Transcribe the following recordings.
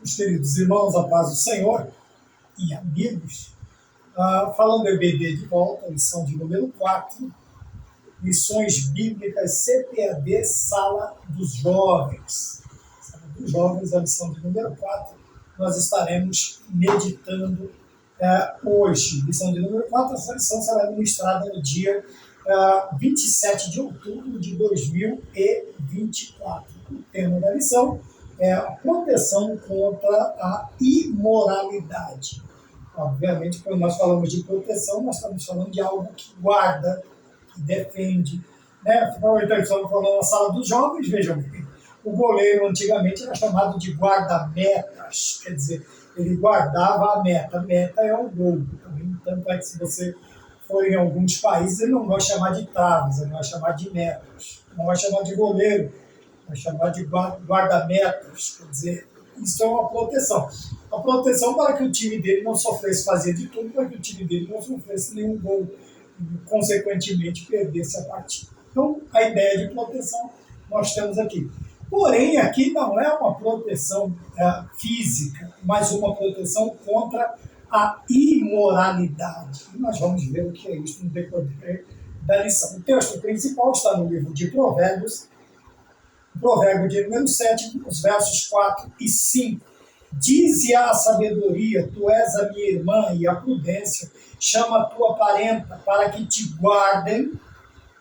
Os queridos irmãos, a paz do Senhor e amigos, falando EBD de volta, lição de número 4, lições bíblicas CPAD, Sala dos Jovens. Sala dos Jovens, a lição de número 4, nós estaremos meditando hoje. Lição de número 4, essa lição será ministrada no dia 27 de outubro de 2024. O tema da lição é a proteção contra a imoralidade. Obviamente, quando nós falamos de proteção, nós estamos falando de algo que guarda, que defende. Afinal, então, estamos falando na sala dos jovens, vejam bem. O goleiro antigamente era chamado de guarda-metas, quer dizer, ele guardava a meta. A meta é o gol. Tanto é que se você for em alguns países, ele não vai chamar de traves, ele vai chamar de metas. Não vai chamar de goleiro, vai chamar de guarda-metas. Quer dizer, isso é uma proteção. A proteção para que o time dele não sofresse fazer de tudo, para que o time dele não sofresse nenhum gol e, consequentemente, perdesse a partida. Então, a ideia de proteção nós temos aqui. Porém, aqui não é uma proteção física, mas uma proteção contra a imoralidade. E nós vamos ver o que é isso no decorrer da lição. O texto principal está no livro de Provérbios, provérbio de número 7, os versos 4 e 5. Dize a sabedoria, tu és a minha irmã, e a prudência chama a tua parenta, para que te guardem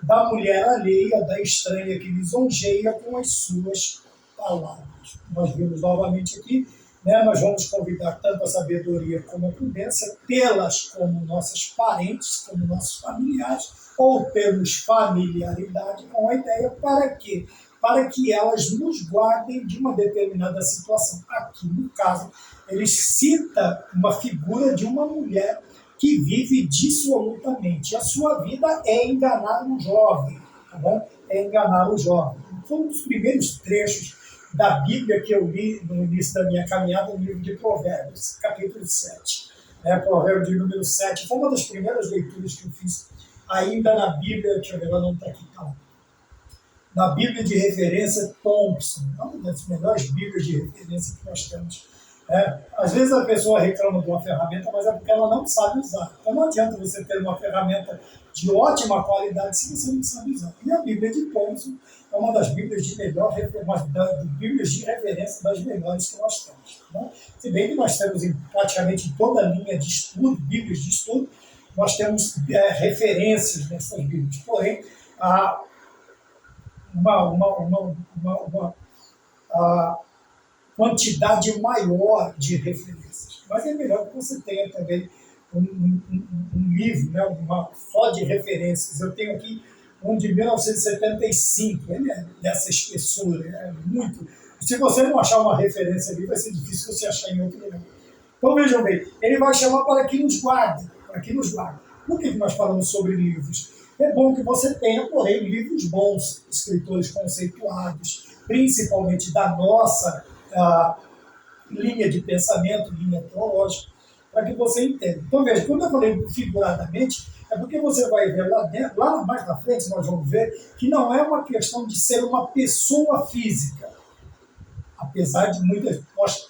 da mulher alheia, da estranha que lisonjeia com as suas palavras. Nós vimos novamente aqui, nós vamos convidar tanto a sabedoria como a prudência, tê-las como nossas parentes, como nossos familiares, ou termos familiaridade com a ideia, para quê? Para que elas nos guardem de uma determinada situação. Aqui, no caso, ele cita uma figura de uma mulher que vive dissolutamente. A sua vida é enganar o jovem, tá bom? É enganar o jovem. Foi um dos primeiros trechos da Bíblia que eu li no início da minha caminhada, no livro de Provérbios, capítulo 7. Provérbio de número 7. Foi uma das primeiras leituras que eu fiz ainda na Bíblia, deixa eu ver, ela não está aqui, tá? Na Bíblia de referência Thompson, uma das melhores Bíblias de referência que nós temos. Às vezes a pessoa reclama de uma ferramenta, mas é porque ela não sabe usar. Então não adianta você ter uma ferramenta de ótima qualidade se você não sabe usar. E a Bíblia de Thompson é uma das Bíblias de melhor Bíblias de referência das melhores que nós temos. Tá? Se bem que nós temos em praticamente toda a linha de estudo, Bíblias de estudo, nós temos referências nessas Bíblias. Porém, uma quantidade maior de referências. Mas é melhor que você tenha também um livro, uma só de referências. Eu tenho aqui um de 1975, ele é dessa espessura, é muito. Se você não achar uma referência ali, vai ser difícil você achar em outro lugar. Então vejam bem, ele vai chamar para que nos guarde, para que nos guarde. Por que nós falamos sobre livros? É bom que você tenha, porém, livros bons, escritores conceituados, principalmente da nossa linha de pensamento, linha teológica, para que você entenda. Então, veja, quando eu falei figuradamente, é porque você vai ver lá dentro, lá mais na frente, nós vamos ver que não é uma questão de ser uma pessoa física. Apesar de muitas, nós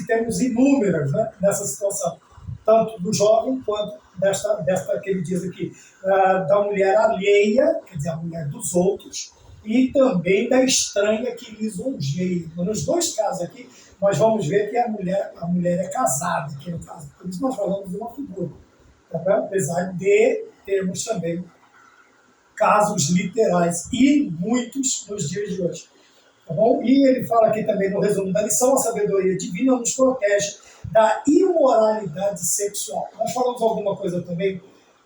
temos inúmeras nessa situação, tanto do jovem quanto desta que ele diz aqui, da mulher alheia, quer dizer, a mulher dos outros, e também da estranha que lisonjeia. Nos dois casos aqui, nós vamos ver que a mulher é casada, aqui no caso. Por isso nós falamos de uma figura. Tá bem? Apesar de termos também casos literais, e muitos nos dias de hoje. Tá bom? E ele fala aqui também no resumo da lição, a sabedoria divina nos protege da imoralidade sexual. Nós falamos alguma coisa também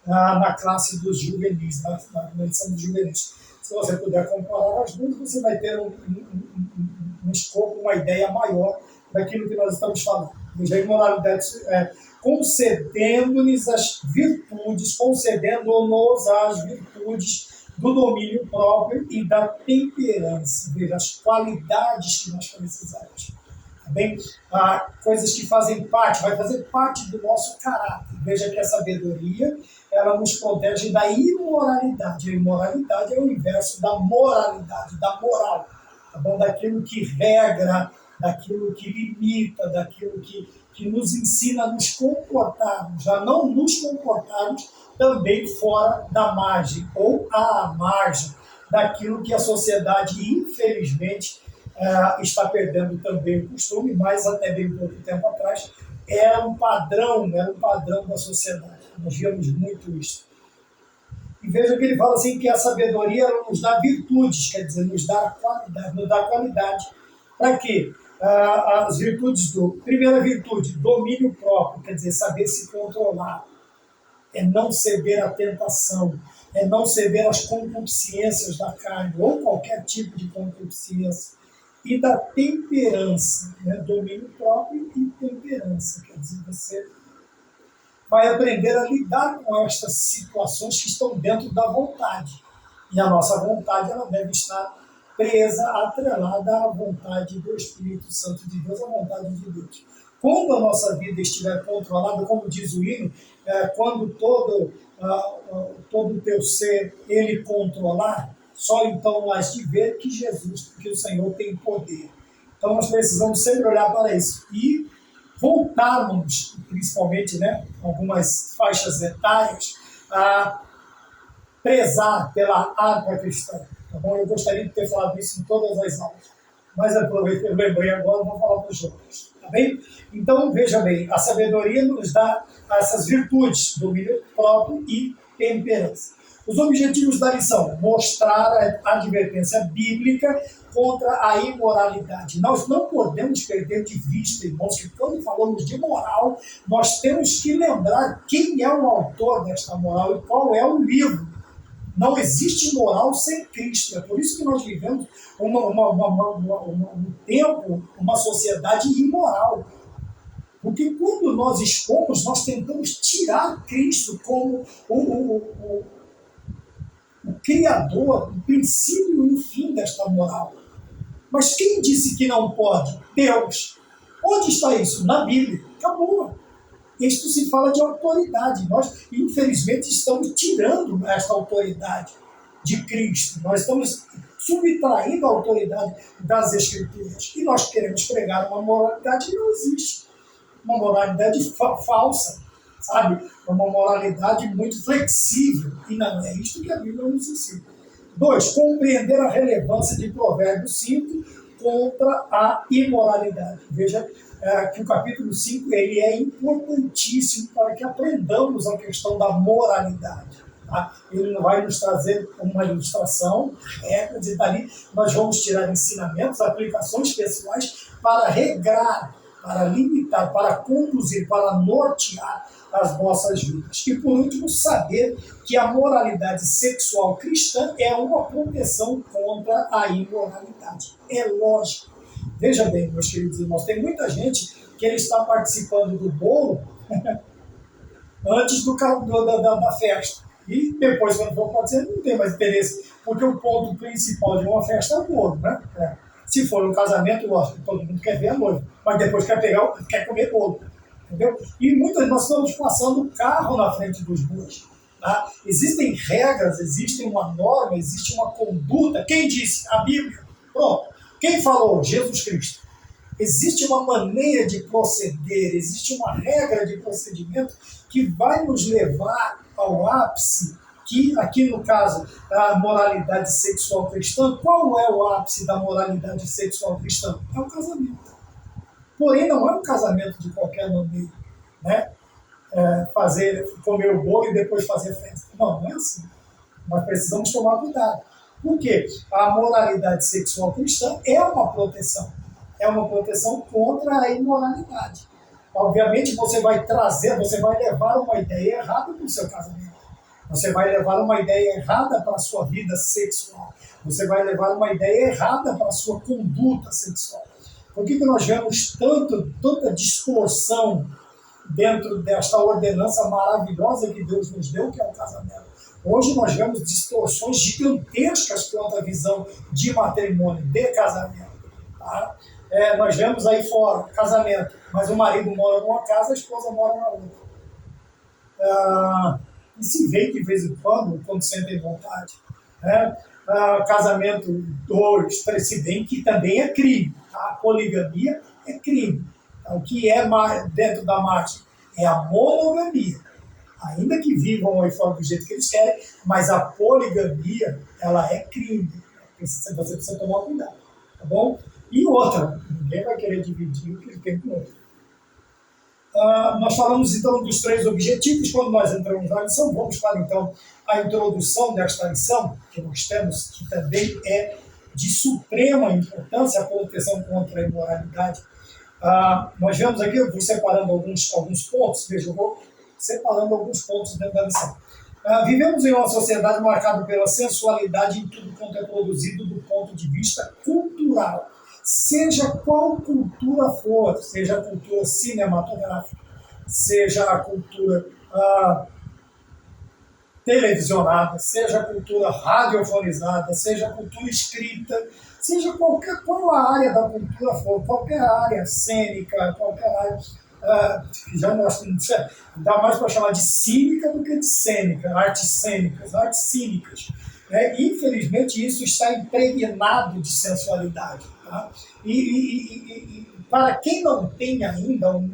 na classe dos juvenis, na lição dos juvenis. Se você puder comparar as duas, você vai ter um escopo, uma ideia maior daquilo que nós estamos falando. A imoralidade concedendo-nos as virtudes, concedendo-nos as virtudes do domínio próprio e da temperança, veja, as qualidades que nós precisamos. Tá bem? Coisas que fazem parte, vai fazer parte do nosso caráter. Veja que a sabedoria, ela nos protege da imoralidade. A imoralidade é o inverso da moralidade, da moral, tá bom? Daquilo que regra daquilo que limita, daquilo que nos ensina a nos comportarmos, a não nos comportarmos também fora da margem, ou à margem daquilo que a sociedade, infelizmente, está perdendo também o costume, mas até bem pouco tempo atrás era um padrão da sociedade. Nós víamos muito isso. E veja que ele fala assim que a sabedoria nos dá virtudes, quer dizer, nos dá qualidade. Para quê? As virtudes primeira virtude, domínio próprio, quer dizer, saber se controlar, é não ceder à tentação, é não ceder às concupiscências da carne, ou qualquer tipo de concupiscência. E da temperança, né? Domínio próprio e temperança, quer dizer, você vai aprender a lidar com estas situações que estão dentro da vontade. E a nossa vontade ela deve estar presa, atrelada à vontade do Espírito Santo de Deus, à vontade de Deus. Quando a nossa vida estiver controlada, como diz o hino, quando todo o teu ser ele controlar, só então has de ver que Jesus, que o Senhor tem poder. Então nós precisamos sempre olhar para isso e voltarmos, principalmente, né, algumas faixas etárias, a prezar pela harpa cristã. Tá bom? Eu gostaria de ter falado isso em todas as aulas, mas aproveitei, eu lembrei agora, vou falar para os jovens. Tá bem? Então, veja bem, a sabedoria nos dá essas virtudes, domínio próprio e temperança. Os objetivos da lição: mostrar a advertência bíblica contra a imoralidade. Nós não podemos perder de vista, irmãos, que quando falamos de moral, nós temos que lembrar quem é o autor desta moral e qual é o livro. Não existe moral sem Cristo. É por isso que nós vivemos um tempo, uma sociedade imoral. Porque quando nós expomos, nós tentamos tirar Cristo como o Criador, o princípio e o fim desta moral. Mas quem disse que não pode? Deus. Onde está isso? Na Bíblia. Acabou. Isto se fala de autoridade. Nós, infelizmente, estamos tirando esta autoridade de Cristo. Nós estamos subtraindo a autoridade das Escrituras. E nós queremos pregar uma moralidade que não existe. Uma moralidade falsa, sabe? Uma moralidade muito flexível. E não é isto que a Bíblia nos ensina. 2. Compreender a relevância de Provérbios 5 contra a imoralidade. Veja que o capítulo 5 ele é importantíssimo para que aprendamos a questão da moralidade. Tá? Ele vai nos trazer uma ilustração, regras, e dali nós vamos tirar ensinamentos, aplicações pessoais para regrar, para limitar, para conduzir, para nortear as nossas vidas. E por último, saber que a moralidade sexual cristã é uma proteção contra a imoralidade. É lógico. Veja bem, meus queridos irmãos, tem muita gente que ele está participando do bolo antes da festa. E depois, quando for fazer, não tem mais interesse, porque o ponto principal de uma festa é o bolo, né? Se for um casamento, lógico, todo mundo quer ver a noiva, mas depois quer comer bolo. Entendeu? E muitas nós estamos passando o carro na frente dos bois. Tá? Existem regras, existe uma norma, existe uma conduta. Quem disse? A Bíblia. Pronto. Quem falou? Jesus Cristo. Existe uma maneira de proceder, existe uma regra de procedimento que vai nos levar ao ápice, que aqui no caso da moralidade sexual cristã. Qual é o ápice da moralidade sexual cristã? É o casamento. Porém, não é um casamento de qualquer maneira, né? Comer o bolo e depois fazer festa. Não, não é assim. Nós precisamos tomar cuidado. Por quê? A moralidade sexual cristã é uma proteção. É uma proteção contra a imoralidade. Obviamente, você vai levar uma ideia errada para o seu casamento. Você vai levar uma ideia errada para a sua vida sexual. Você vai levar uma ideia errada para a sua conduta sexual. Por que nós vemos tanta distorção dentro desta ordenança maravilhosa que Deus nos deu, que é o casamento? Hoje nós vemos distorções gigantescas quanto à visão de matrimônio, de casamento. Tá? Nós vemos aí fora casamento, mas o marido mora numa casa, a esposa mora na outra. E se vê de vez em quando sentem vontade. Casamento 2, se bem que também é crime. A poligamia é crime. Então, o que é dentro da margem é a monogamia. Ainda que vivam aí fora do jeito que eles querem, mas a poligamia, ela é crime. Você precisa tomar cuidado, tá bom? E outra, ninguém vai querer dividir o que ele tem com o outro. Nós falamos então dos 3 objetivos. Quando nós entramos na lição, vamos para então a introdução desta lição, que nós temos, que também é de suprema importância, a proteção contra a imoralidade. Nós vemos aqui, eu vou separando alguns pontos, veja, eu vou separando alguns pontos dentro da lição. Vivemos em uma sociedade marcada pela sensualidade em tudo quanto é produzido do ponto de vista cultural. Seja qual cultura for, seja a cultura cinematográfica, seja a cultura televisionada, seja a cultura radiofonizada, seja a cultura escrita, seja qual a área da cultura for, qualquer área cênica, qualquer área, já não acho que dá mais para chamar de cínica do que de cênica, artes cênicas, artes cínicas. Infelizmente, isso está impregnado de sensualidade. Tá? E para quem não tem ainda um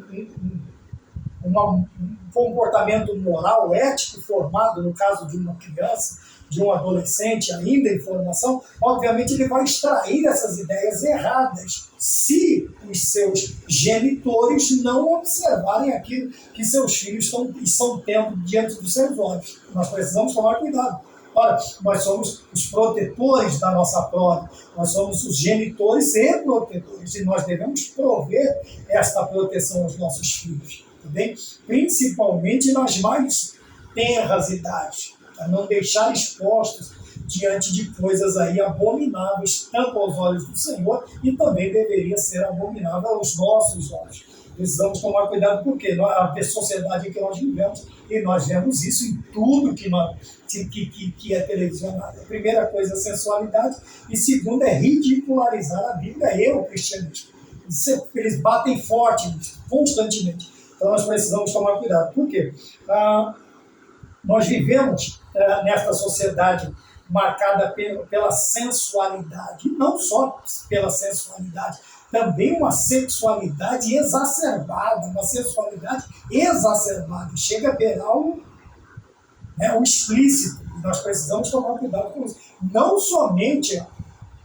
comportamento moral, ético formado, no caso de uma criança, de um adolescente ainda em formação, obviamente ele vai extrair essas ideias erradas se os seus genitores não observarem aquilo que seus filhos estão tendo diante dos seus olhos. Nós precisamos tomar cuidado. Ora, nós somos os protetores da nossa prole, nós somos os genitores e protetores, e nós devemos prover esta proteção aos nossos filhos, tá bem? Principalmente nas mais tenras idades, para não deixar expostos diante de coisas aí abomináveis, tanto aos olhos do Senhor, e também deveria ser abominável aos nossos olhos. Precisamos tomar cuidado porque a sociedade em que nós vivemos, e nós vemos isso em tudo que é televisionado. A primeira coisa é a sensualidade, e segunda é ridicularizar a Bíblia e o cristianismo. Eles batem forte constantemente. Então nós precisamos tomar cuidado. Por quê? Nós vivemos nesta sociedade marcada pela sensualidade, e não só pela sensualidade, também uma sexualidade exacerbada, chega a beirar o explícito, e nós precisamos tomar cuidado com isso. Não somente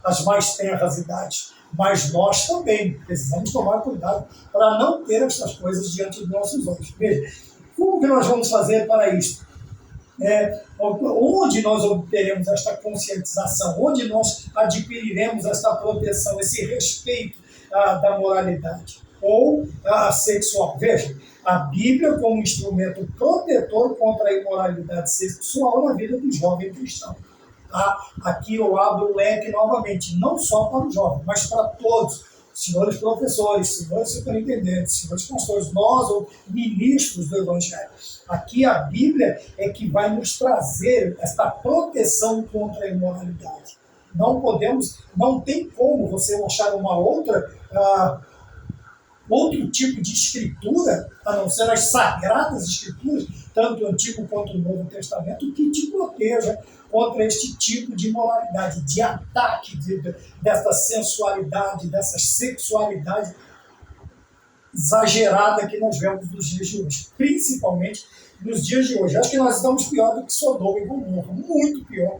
as mais tenras idades, mas nós também precisamos tomar cuidado para não ter essas coisas diante dos nossos olhos. Veja, como que nós vamos fazer para isso? Onde nós obteremos esta conscientização, onde nós adquiriremos esta proteção, esse respeito da moralidade ou sexual. Veja, a Bíblia como instrumento protetor contra a imoralidade sexual na vida do jovem cristão. Aqui eu abro o leque novamente, não só para o jovem, mas para todos, senhores professores, senhores superintendentes, senhores pastores, nós ou ministros do Evangelho. Aqui a Bíblia é que vai nos trazer esta proteção contra a imoralidade. Não tem como você achar outro tipo de escritura, a não ser as sagradas escrituras, tanto o Antigo quanto o Novo Testamento, que te proteja contra este tipo de imoralidade, de ataque dessa sensualidade, dessa sexualidade exagerada que nós vemos nos dias de hoje, principalmente nos dias de hoje. Acho que nós estamos pior do que Sodoma e Gomorra, muito pior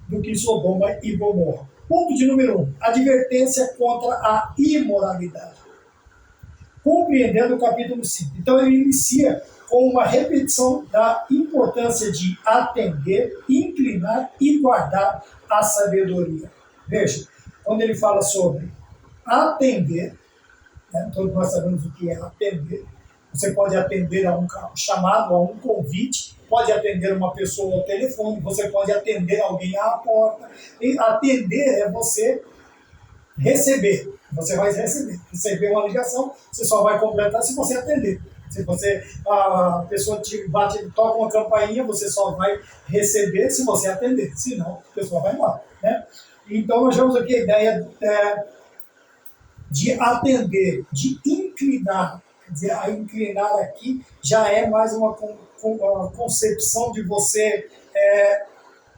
do que Sodoma e Gomorra. Ponto de número 1, advertência contra a imoralidade. Compreendendo o capítulo 5. Então ele inicia com uma repetição da importância de atender, inclinar e guardar a sabedoria. Veja, quando ele fala sobre atender, todos nós sabemos o que é atender. Você pode atender a um chamado, a um convite, pode atender uma pessoa ao telefone, você pode atender alguém à porta. E atender é você receber. Você vai receber uma ligação, você só vai completar se você atender. Se a pessoa toca uma campainha, você só vai receber se você atender, senão a pessoa vai embora. Né? Então nós vemos aqui a ideia de atender, de inclinar. Quer dizer, a inclinar aqui já é mais uma concepção de você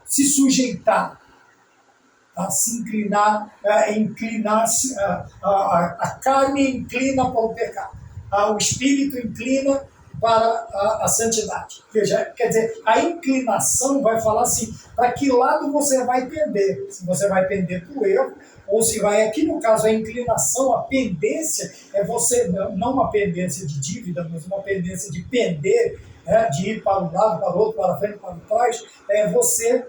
se sujeitar. a se inclinar, inclinar-se, a carne inclina para o pecado, o espírito inclina para a santidade. Veja, quer dizer, a inclinação vai falar assim, para que lado você vai pender, se você vai pender para o erro, ou se vai, aqui no caso, a inclinação, a pendência, é você, não uma pendência de dívida, mas uma pendência de pender, de ir para um lado, para o outro, para frente, para trás, você,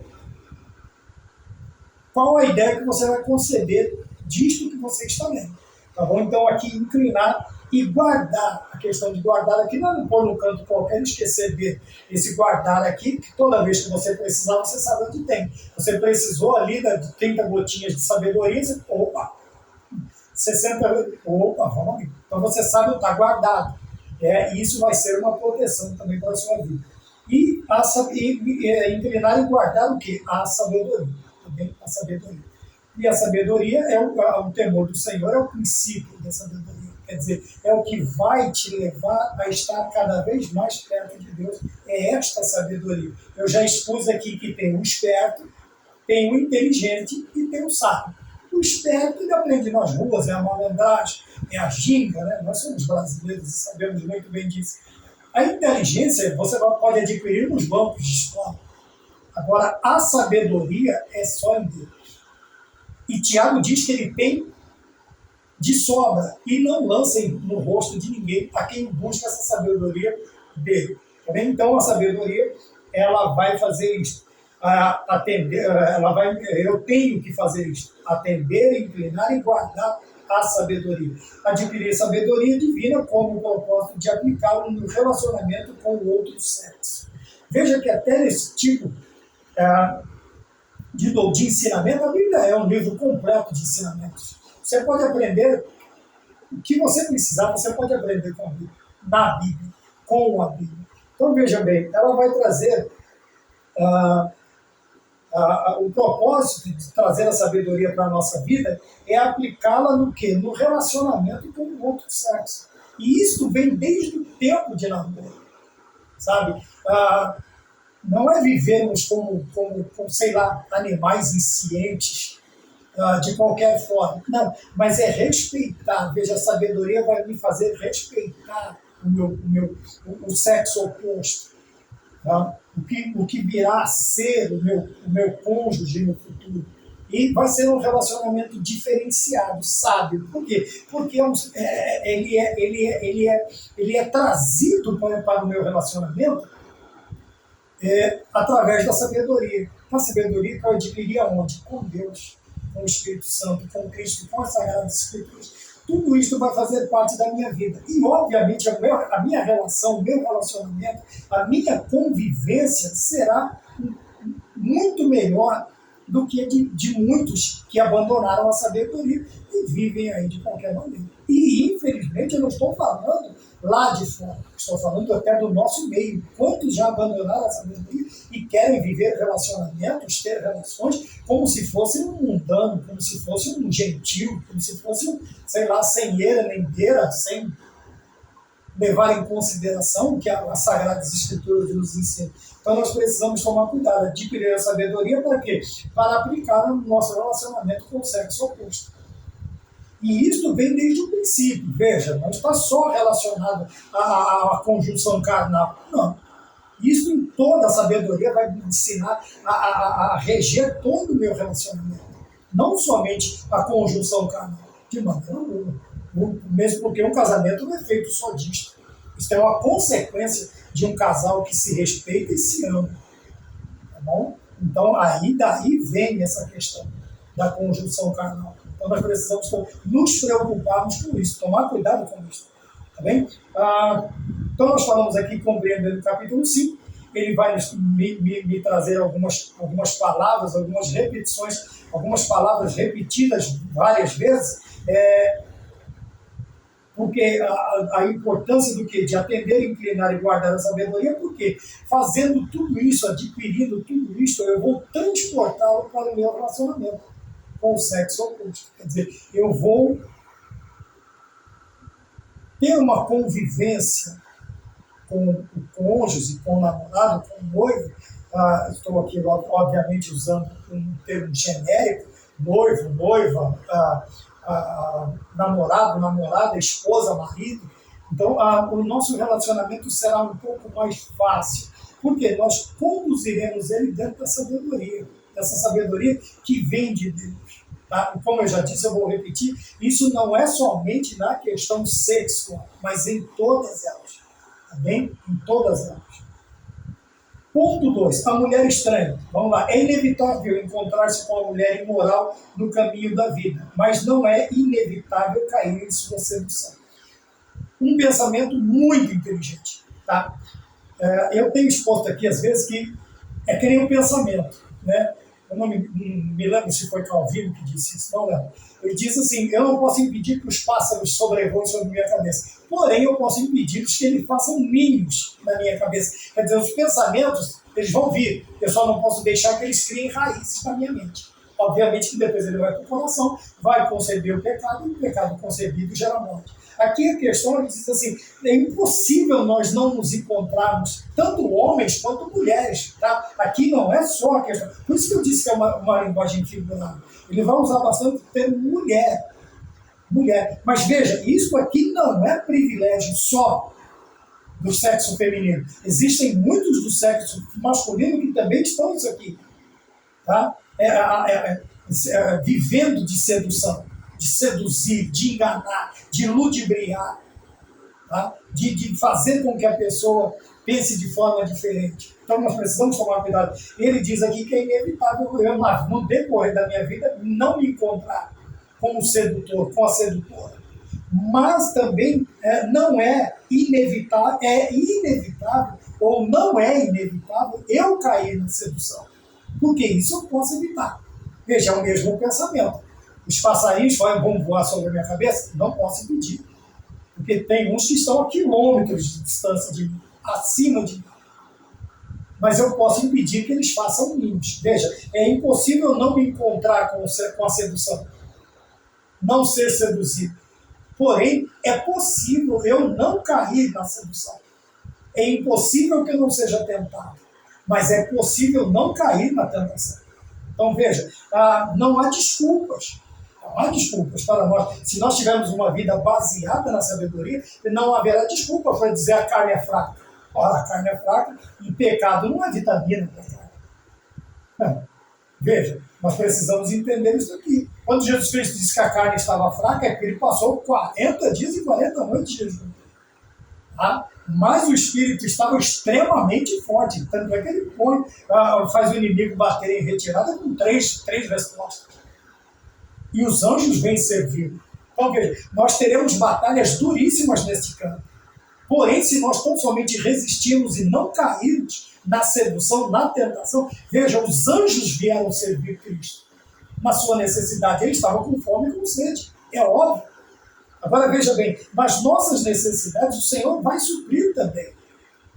qual a ideia que você vai conceber disto que você está lendo, tá bom? Então aqui inclinar e guardar, a questão de guardar aqui não é pôr no canto qualquer, esquecer de esse guardar aqui, que toda vez que você precisar, você sabe onde tem. Você precisou ali de 30 gotinhas de sabedoria, você, opa, 60, opa, vamos ali. Então você sabe onde está guardado. Isso vai ser uma proteção também para a sua vida. E inclinar e guardar o quê? A sabedoria. Também a sabedoria. E a sabedoria o temor do Senhor, é o princípio da sabedoria. Quer dizer, é o que vai te levar a estar cada vez mais perto de Deus. É esta sabedoria. Eu já expus aqui que tem o esperto, tem o inteligente e tem o sábio. O esperto ele aprende nas ruas, é a malandragem, é a ginga, né? Nós somos brasileiros e sabemos muito bem disso. A inteligência você pode adquirir nos bancos de escola. Agora, a sabedoria é só em Deus. E Tiago diz que ele tem de sobra e não lancem no rosto de ninguém a quem busca essa sabedoria dele. Então, a sabedoria, ela vai fazer isso. Atender, eu tenho que fazer isso. Atender, inclinar e guardar a sabedoria. Adquirir sabedoria divina como o propósito de aplicá-lo no relacionamento com o outro sexo. Veja que até nesse tipo de ensinamento, a Bíblia é um livro completo de ensinamentos. Você pode aprender o que você precisar, você pode aprender com a Bíblia, na Bíblia, com a Bíblia. Então veja bem, ela vai trazer o propósito de trazer a sabedoria para a nossa vida é aplicá-la no quê? No relacionamento com o outro sexo. E isso vem desde o tempo de namoro, sabe? Não é vivermos como, sei lá, animais inscientes de qualquer forma. Não, mas é respeitar. Veja, a sabedoria vai me fazer respeitar o sexo oposto. Tá? O que virá a ser o meu cônjuge no futuro. E vai ser um relacionamento diferenciado, sábio. Por quê? Porque ele é trazido para o meu relacionamento através da sabedoria. A sabedoria que eu adquiri aonde? Com Deus, com o Espírito Santo, com Cristo, com as Sagradas Escrituras. Tudo isso vai fazer parte da minha vida. E, obviamente, a minha relação, o meu relacionamento, a minha convivência será muito melhor do que de muitos que abandonaram a sabedoria e vivem aí de qualquer maneira. E, infelizmente, eu não estou falando lá de fora, estou falando até do nosso meio. Quantos já abandonaram a sabedoria e querem viver relacionamentos, ter relações, como se fosse um mundano, como se fosse um gentil, como se fosse, sei lá, sem eira nem beira, sem levar em consideração o que as Sagradas Escrituras nos ensinam. Então nós precisamos tomar cuidado, adquirir a sabedoria para quê? Para aplicar no nosso relacionamento com o sexo oposto. E isso vem desde o princípio. Veja, não está só relacionado à conjunção carnal. Não. Isso em toda a sabedoria vai me ensinar a reger todo o meu relacionamento. Não somente a conjunção carnal, de maneira alguma. Mesmo porque um casamento não é feito só disso. Isso é uma consequência de um casal que se respeita e se ama. Tá bom? Então, daí vem essa questão da conjunção carnal. Então, nós precisamos nos preocuparmos com isso, tomar cuidado com isso. Tá bem? Então, nós falamos aqui, compreendendo o capítulo 5, ele vai me trazer algumas palavras, algumas repetições, algumas palavras repetidas várias vezes, porque a importância do quê? De atender, inclinar e guardar a sabedoria, porque fazendo tudo isso, adquirindo tudo isso, eu vou transportá-lo para o meu relacionamento com o sexo oposto. Quer dizer, eu vou ter uma convivência com o cônjuge, com o namorado, com o noivo. Estou aqui, obviamente, usando um termo genérico, noivo, noiva, namorado, namorada, esposa, marido. Então, o nosso relacionamento será um pouco mais fácil, porque nós conduziremos ele dentro dessa sabedoria que vem de Deus. Tá? Como eu já disse, eu vou repetir, isso não é somente na questão sexual, mas em todas elas. Tá bem? Em todas elas. Ponto 2. A mulher estranha. Vamos lá. É inevitável encontrar-se com a mulher imoral no caminho da vida, mas não é inevitável cair em sua sedução. Um pensamento muito inteligente. Tá? Eu tenho exposto aqui, às vezes, que é que nem um pensamento. Né? Eu não me lembro se foi Calvino que disse isso, não lembro. Ele diz assim, eu não posso impedir que os pássaros sobrevoem sobre minha cabeça, porém eu posso impedir que eles façam ninhos na minha cabeça. Quer dizer, os pensamentos, eles vão vir, eu só não posso deixar que eles criem raízes na minha mente. Obviamente que depois ele vai para o coração, vai conceber o pecado, e o pecado concebido gera morte. Aqui a questão, ele diz assim, é impossível nós não nos encontrarmos, tanto homens quanto mulheres. Tá? Aqui não é só a questão. Por isso que eu disse que é uma linguagem figurada. Ele vai usar bastante o termo mulher. Mulher. Mas veja, isso aqui não é privilégio só do sexo feminino. Existem muitos do sexo masculino que também estão isso aqui. Tá? Vivendo de sedução, de seduzir, de enganar, de ludibriar, tá? de fazer com que a pessoa pense de forma diferente. Então nós precisamos tomar cuidado. Ele diz aqui que é inevitável eu, no decorrer da minha vida, não me encontrar com o sedutor, com a sedutora. Mas também não é inevitável, ou não é inevitável eu cair na sedução. Porque isso eu posso evitar. Veja, é o mesmo pensamento. Os passarinhos vão voar sobre a minha cabeça? Não posso impedir. Porque tem uns que estão a quilômetros de distância de mim, acima de mim. Mas eu posso impedir que eles façam ninhos. Veja, é impossível não me encontrar com a sedução. Não ser seduzido. Porém, é possível eu não cair na sedução. É impossível que eu não seja tentado. Mas é possível não cair na tentação. Então, veja, não há desculpas. Não há desculpas para nós. Se nós tivermos uma vida baseada na sabedoria, não haverá desculpa para dizer a carne é fraca. Ora, a carne é fraca e pecado não é vitamina para a carne. Não. Veja, nós precisamos entender isso aqui. Quando Jesus Cristo disse que a carne estava fraca, é porque ele passou 40 dias e 40 noites de jejum. Tá? Mas o espírito estava extremamente forte, tanto é que ele faz o inimigo bater em retirada com três respostas. E os anjos vêm servir. Então, veja, nós teremos batalhas duríssimas neste campo. Porém, se nós tão somente resistirmos e não cairmos na sedução, na tentação, veja, os anjos vieram servir Cristo. Na sua necessidade, ele estava com fome e com sede. É óbvio. Agora veja bem, nas nossas necessidades o Senhor vai suprir também.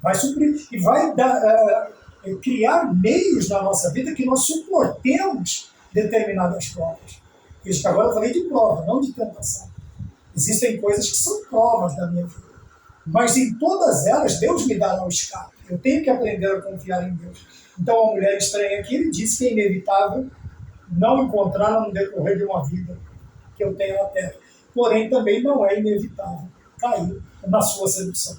Vai suprir e vai criar meios na nossa vida que nós suportemos determinadas provas. Veja que agora eu falei de prova, não de tentação. Existem coisas que são provas da minha vida. Mas em todas elas, Deus me dará o escape. Eu tenho que aprender a confiar em Deus. Então a mulher estranha aqui, ele disse que é inevitável não encontrá-la no decorrer de uma vida que eu tenho na terra. Porém, também não é inevitável cair na sua sedução.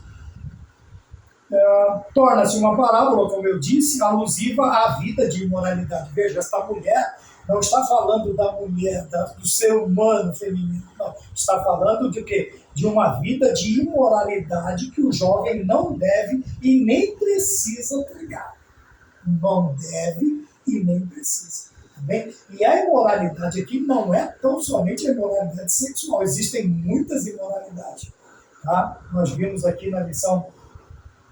Torna-se uma parábola, como eu disse, alusiva à vida de imoralidade. Veja, esta mulher não está falando da mulher, do ser humano feminino. Não, está falando de quê? De uma vida de imoralidade que o jovem não deve e nem precisa pregar. Não deve e nem precisa. Bem? E a imoralidade aqui não é tão somente a imoralidade sexual, existem muitas imoralidades. Tá? Nós vimos aqui na lição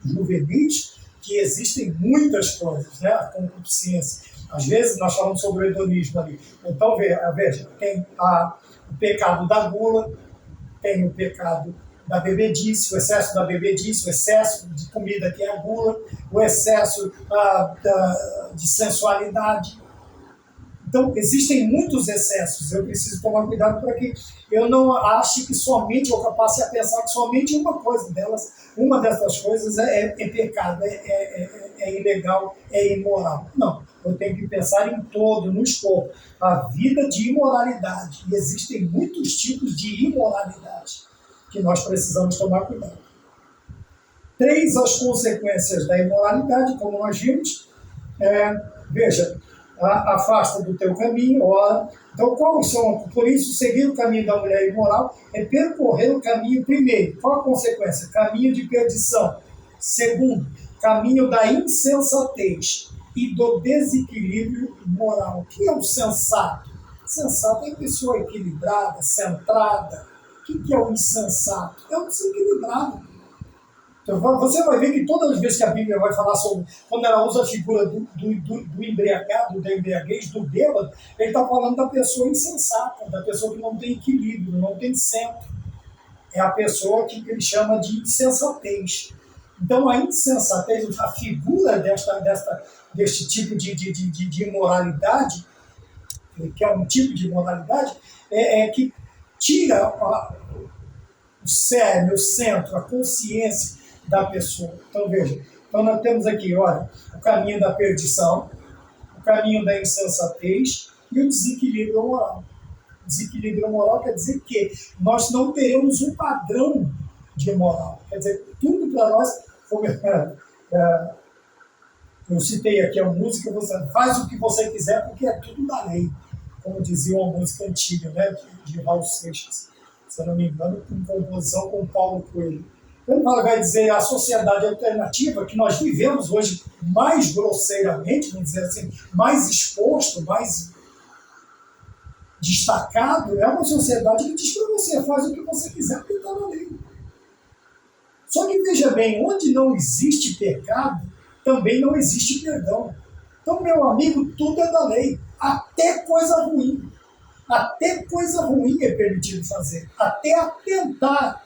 juvenis que existem muitas coisas, né? A concupiscência. Às vezes nós falamos sobre o hedonismo ali. Então, veja, tem o pecado da gula, tem o pecado da bebedice, o excesso da bebedice, o excesso de comida que é a gula, o excesso de sensualidade. Então, existem muitos excessos. Eu preciso tomar cuidado para que eu não ache que somente, ou passe a pensar que somente uma dessas coisas é pecado, é ilegal, é imoral. Não, eu tenho que pensar em todo, no escopo. A vida de imoralidade. E existem muitos tipos de imoralidade que nós precisamos tomar cuidado. 3, as consequências da imoralidade, como nós vimos. Veja, afasta do teu caminho, ora. Então, quais são? Por isso, seguir o caminho da mulher imoral é percorrer o caminho primeiro. Qual a consequência? Caminho de perdição. Segundo, caminho da insensatez e do desequilíbrio moral. O que é o sensato? Sensato é a pessoa equilibrada, centrada. O que é o insensato? É o desequilibrado. Então, você vai ver que todas as vezes que a Bíblia vai falar sobre, quando ela usa a figura do embriagado, da embriaguez, do bêbado, ele está falando da pessoa insensata, da pessoa que não tem equilíbrio, não tem centro. É a pessoa que ele chama de insensatez. Então, a insensatez, a figura deste tipo de imoralidade, que é um tipo de imoralidade, é que tira o cérebro, o centro, a consciência da pessoa. Então, veja, nós temos aqui, olha, o caminho da perdição, o caminho da insensatez e o desequilíbrio moral. Desequilíbrio moral quer dizer que nós não teremos um padrão de moral. Quer dizer, tudo para nós, como eu citei aqui a música, você faz o que você quiser porque é tudo da lei, como dizia uma música antiga, né, de Raul Seixas, se eu não me engano, com composição com Paulo Coelho. Ele vai dizer a sociedade alternativa que nós vivemos hoje mais grosseiramente, vamos dizer assim, mais exposto, mais destacado, é uma sociedade que diz para você, faz o que você quiser porque está na lei. Só que veja bem, onde não existe pecado, também não existe perdão. Então, meu amigo, tudo é da lei, até coisa ruim. Até coisa ruim é permitido fazer, até atentar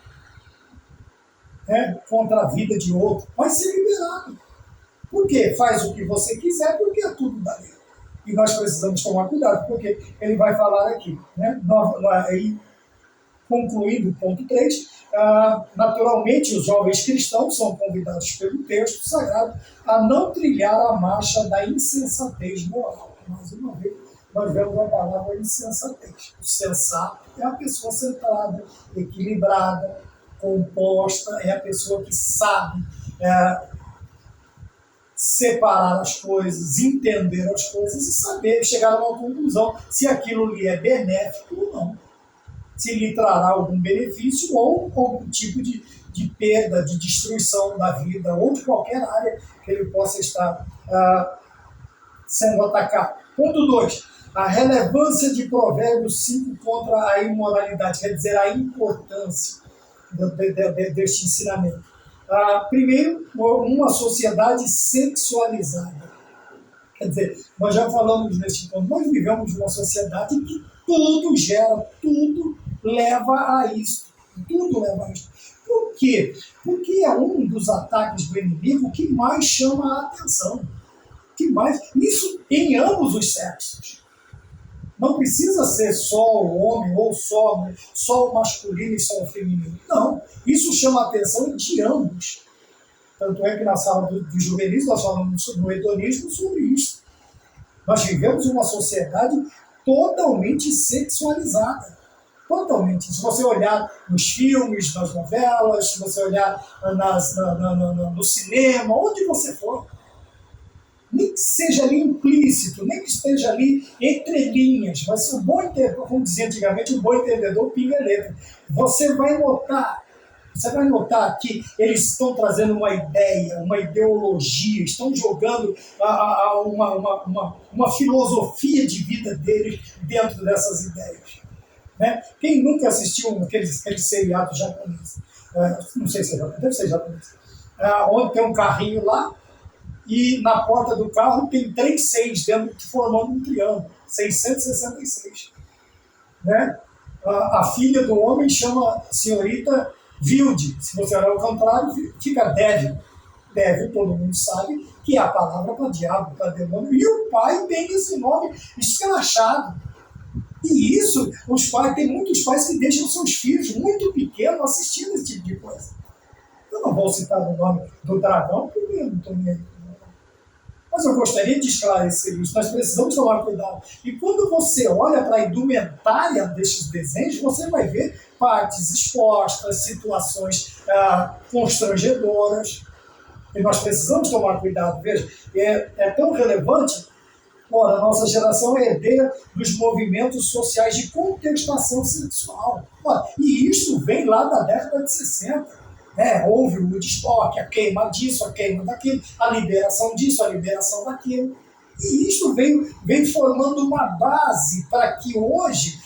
contra a vida de outro, vai ser liberado. Por quê? Faz o que você quiser, porque é tudo da lei. E nós precisamos tomar cuidado, porque ele vai falar aqui, aí, concluindo o ponto 3, naturalmente os jovens cristãos são convidados pelo texto sagrado a não trilhar a marcha da insensatez moral. Mais uma vez, nós vemos a palavra insensatez. O sensato é a pessoa centrada, equilibrada, composta, é a pessoa que sabe separar as coisas, entender as coisas e saber chegar a uma conclusão se aquilo lhe é benéfico ou não. Se lhe trará algum benefício ou algum tipo de perda, de destruição da vida ou de qualquer área que ele possa estar sendo atacado. Ponto 2. A relevância de Provérbios 5 contra a imoralidade, quer dizer, a importância deste ensinamento. Primeiro, uma sociedade sexualizada. Quer dizer, nós já falamos neste ponto, nós vivemos numa sociedade que tudo gera, tudo leva a isso. Tudo leva a isso. Por quê? Porque é um dos ataques do inimigo que mais chama a atenção. Isso em ambos os sexos. Não precisa ser só o homem ou só o masculino e só o feminino. Não, isso chama a atenção de ambos. Tanto é que na sala do juvenis nós falamos no hedonismo sobre isso. Nós vivemos uma sociedade totalmente sexualizada. Totalmente. Se você olhar nos filmes, nas novelas, se você olhar no cinema, onde você for, nem que seja ali implícito, nem que esteja ali entre linhas, mas o bom entendedor, como dizia antigamente, o bom entendedor pinga letra. Você vai notar que eles estão trazendo uma ideia, uma ideologia, estão jogando uma filosofia de vida deles dentro dessas ideias. Né? Quem nunca assistiu aquele seriado japonês? Não sei se é japonês, deve ser japonês. Onde tem um carrinho lá, e na porta do carro tem 3 6 dentro, formando um triângulo, 666. Né? A filha do homem chama senhorita Vilde, se você olhar ao contrário, fica Devil. todo mundo sabe que é a palavra para diabo, para demônio, e o pai tem esse nome escrachado. E isso, tem muitos pais que deixam seus filhos muito pequenos assistindo esse tipo de coisa. Eu não vou citar o nome do dragão, porque eu não estou nem aí. Mas eu gostaria de esclarecer isso. Nós precisamos tomar cuidado. E quando você olha para a indumentária destes desenhos, você vai ver partes expostas, situações constrangedoras. E nós precisamos tomar cuidado. Veja, é tão relevante. Ora, a nossa geração é herdeira dos movimentos sociais de contestação sexual. Ora, e isso vem lá da década de 60. Houve o Woodstock, a queima disso, a queima daquilo, a liberação disso, a liberação daquilo. E isso veio formando uma base para que hoje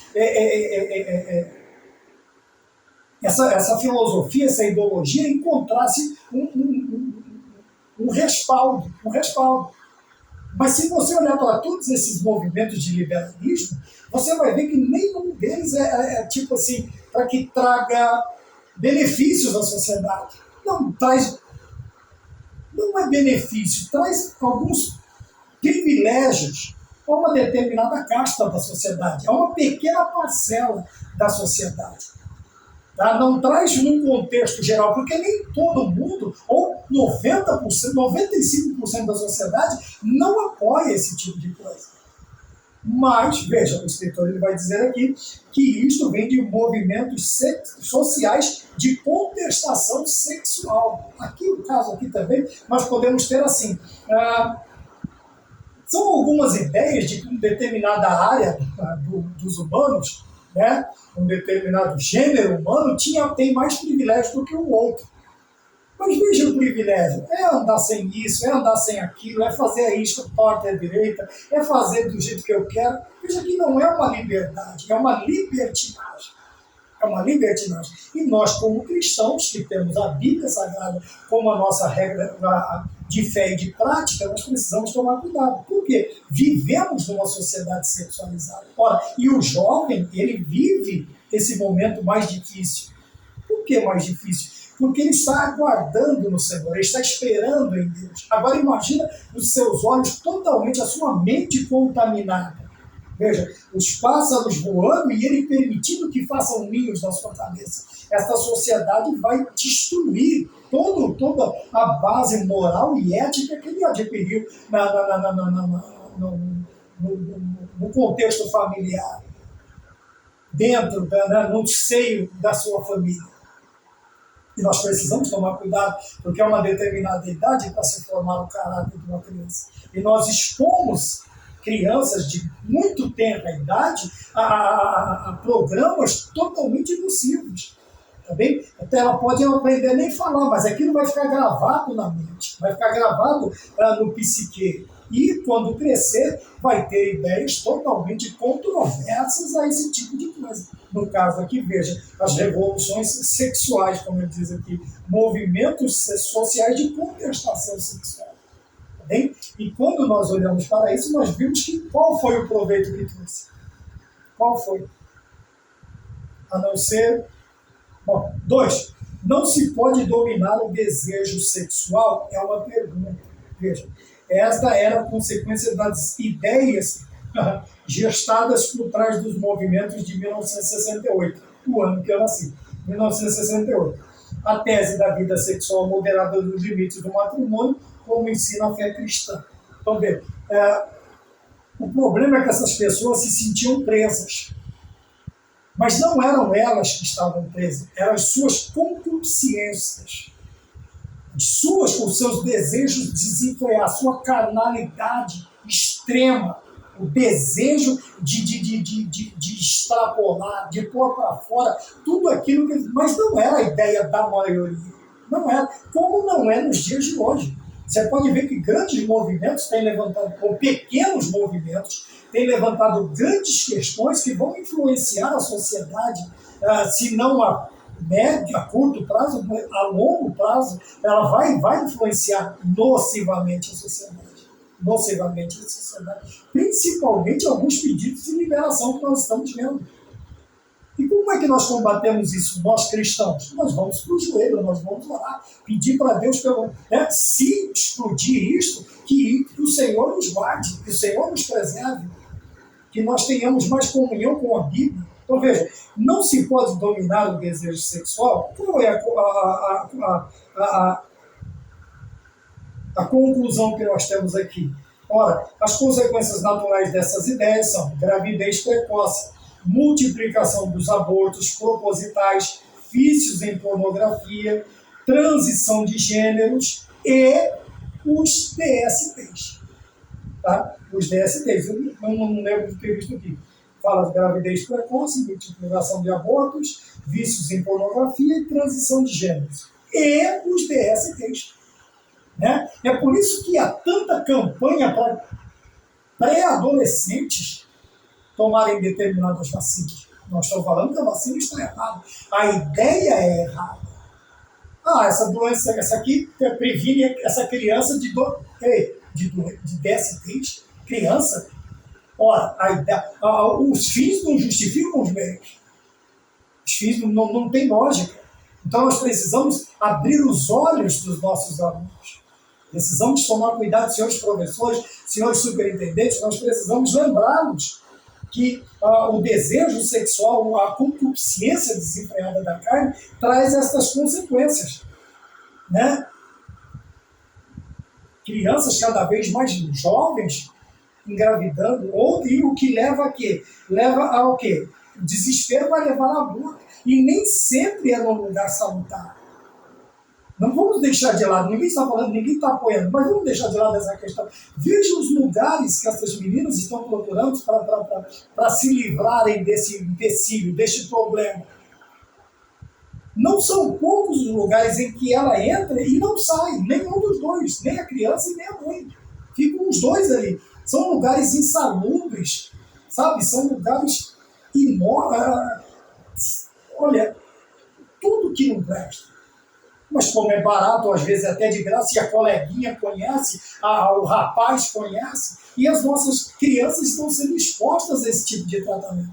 essa filosofia, essa ideologia encontrasse um respaldo. Mas se você olhar para todos esses movimentos de liberalismo, você vai ver que nenhum deles é tipo assim, para que traga benefícios à sociedade. Não é benefício, traz alguns privilégios a uma determinada casta da sociedade, a uma pequena parcela da sociedade. Tá? Não traz num contexto geral, porque nem todo mundo, ou 90%, 95% da sociedade, não apoia esse tipo de coisa. Mas, veja, o escritor ele vai dizer aqui que isto vem de movimentos sociais de contestação sexual. Aqui, no caso aqui também, nós podemos ter assim, são algumas ideias de que uma determinada área dos humanos, né, um determinado gênero humano tem mais privilégio do que o outro. Mas veja o privilégio, é andar sem isso, é andar sem aquilo, é fazer isso torta à direita, é fazer do jeito que eu quero. Veja que não é uma liberdade, é uma libertinagem. É uma libertinagem. E nós, como cristãos, que temos a Bíblia Sagrada como a nossa regra de fé e de prática, nós precisamos tomar cuidado. Por quê? Vivemos numa sociedade sexualizada. Ora, e o jovem, ele vive esse momento mais difícil. Por que mais difícil? Porque ele está aguardando no Senhor, ele está esperando em Deus. Agora imagina os seus olhos totalmente, a sua mente contaminada. Veja, os pássaros voando e ele permitindo que façam ninhos na sua cabeça. Esta sociedade vai destruir toda a base moral e ética que ele adquiriu no contexto familiar, dentro, no seio da sua família. E nós precisamos tomar cuidado, porque é uma determinada idade para se formar o caráter de uma criança. E nós expomos crianças de muito tenra idade a programas totalmente nocivos. Tá bem? Até ela pode não aprender nem falar, mas aquilo vai ficar gravado na mente, vai ficar gravado no psique. E quando crescer, vai ter ideias totalmente controversas a esse tipo de coisa. No caso aqui, veja, as revoluções sexuais, como ele diz aqui, movimentos sociais de contestação sexual. Tá bem? E quando nós olhamos para isso, nós vimos que qual foi o proveito que trouxe? Qual foi? A não ser... Bom, 2. Não se pode dominar o desejo sexual? É uma pergunta. Veja, esta era a consequência das ideias gestadas por trás dos movimentos de 1968, o ano que eu nasci, 1968. A tese da vida sexual moderada dos limites do matrimônio, como ensina a fé cristã. Então, veja, o problema é que essas pessoas se sentiam presas. Mas não eram elas que estavam presas, eram as suas concupiscências, os seus desejos desenfreados, a sua carnalidade extrema, o desejo de extrapolar, de pôr para fora tudo aquilo que... Mas não era a ideia da maioria, não era, como não é nos dias de hoje. Você pode ver que grandes movimentos têm levantado, ou pequenos movimentos, têm levantado grandes questões que vão influenciar a sociedade, se não a médio, a curto prazo, a longo prazo, ela vai influenciar nocivamente a sociedade. Principalmente alguns pedidos de liberação que nós estamos vendo. E com Como é que nós combatemos isso, nós cristãos? Nós vamos para o joelho, nós vamos orar, pedir para Deus, se explodir isso, que o Senhor nos guarde, que o Senhor nos preserve, que nós tenhamos mais comunhão com a Bíblia. Então, veja, não se pode dominar o desejo sexual. Qual é a conclusão que nós temos aqui? Ora, as consequências naturais dessas ideias são gravidez precoce, multiplicação dos abortos propositais, vícios em pornografia, transição de gêneros e os DSTs. Tá? Os DSTs, eu não lembro de ter visto aqui. Fala de gravidez precoce, multiplicação de abortos, vícios em pornografia e transição de gêneros. E os DSTs. Né? É por isso que há tanta campanha para pré-adolescentes tomarem determinadas vacinas. Não estou falando que a vacina está errada. A ideia é errada. Essa doença, essa aqui previne essa criança de DSTs. Criança. Ora, os fins não justificam os meios. Os fins não têm lógica. Então nós precisamos abrir os olhos dos nossos alunos. Precisamos tomar cuidado, senhores professores, senhores superintendentes, nós precisamos lembrá-los que o desejo sexual, a concupiscência desenfreada da carne, traz essas consequências. Né? Crianças cada vez mais jovens engravidando, e o que leva a quê? Leva ao quê? O desespero vai levar à aborto. E nem sempre é num lugar salutar. Não vamos deixar de lado, ninguém está falando, ninguém está apoiando, mas vamos deixar de lado essa questão. Veja os lugares que essas meninas estão procurando para se livrarem desse empecilho, deste problema. Não são poucos os lugares em que ela entra e não sai, nenhum dos dois, nem a criança e nem a mãe. Ficam os dois ali. São lugares insalubres, sabe? São lugares olha, tudo que não presta. Mas como é barato, às vezes até de graça, e a coleguinha conhece, o rapaz conhece, e as nossas crianças estão sendo expostas a esse tipo de tratamento.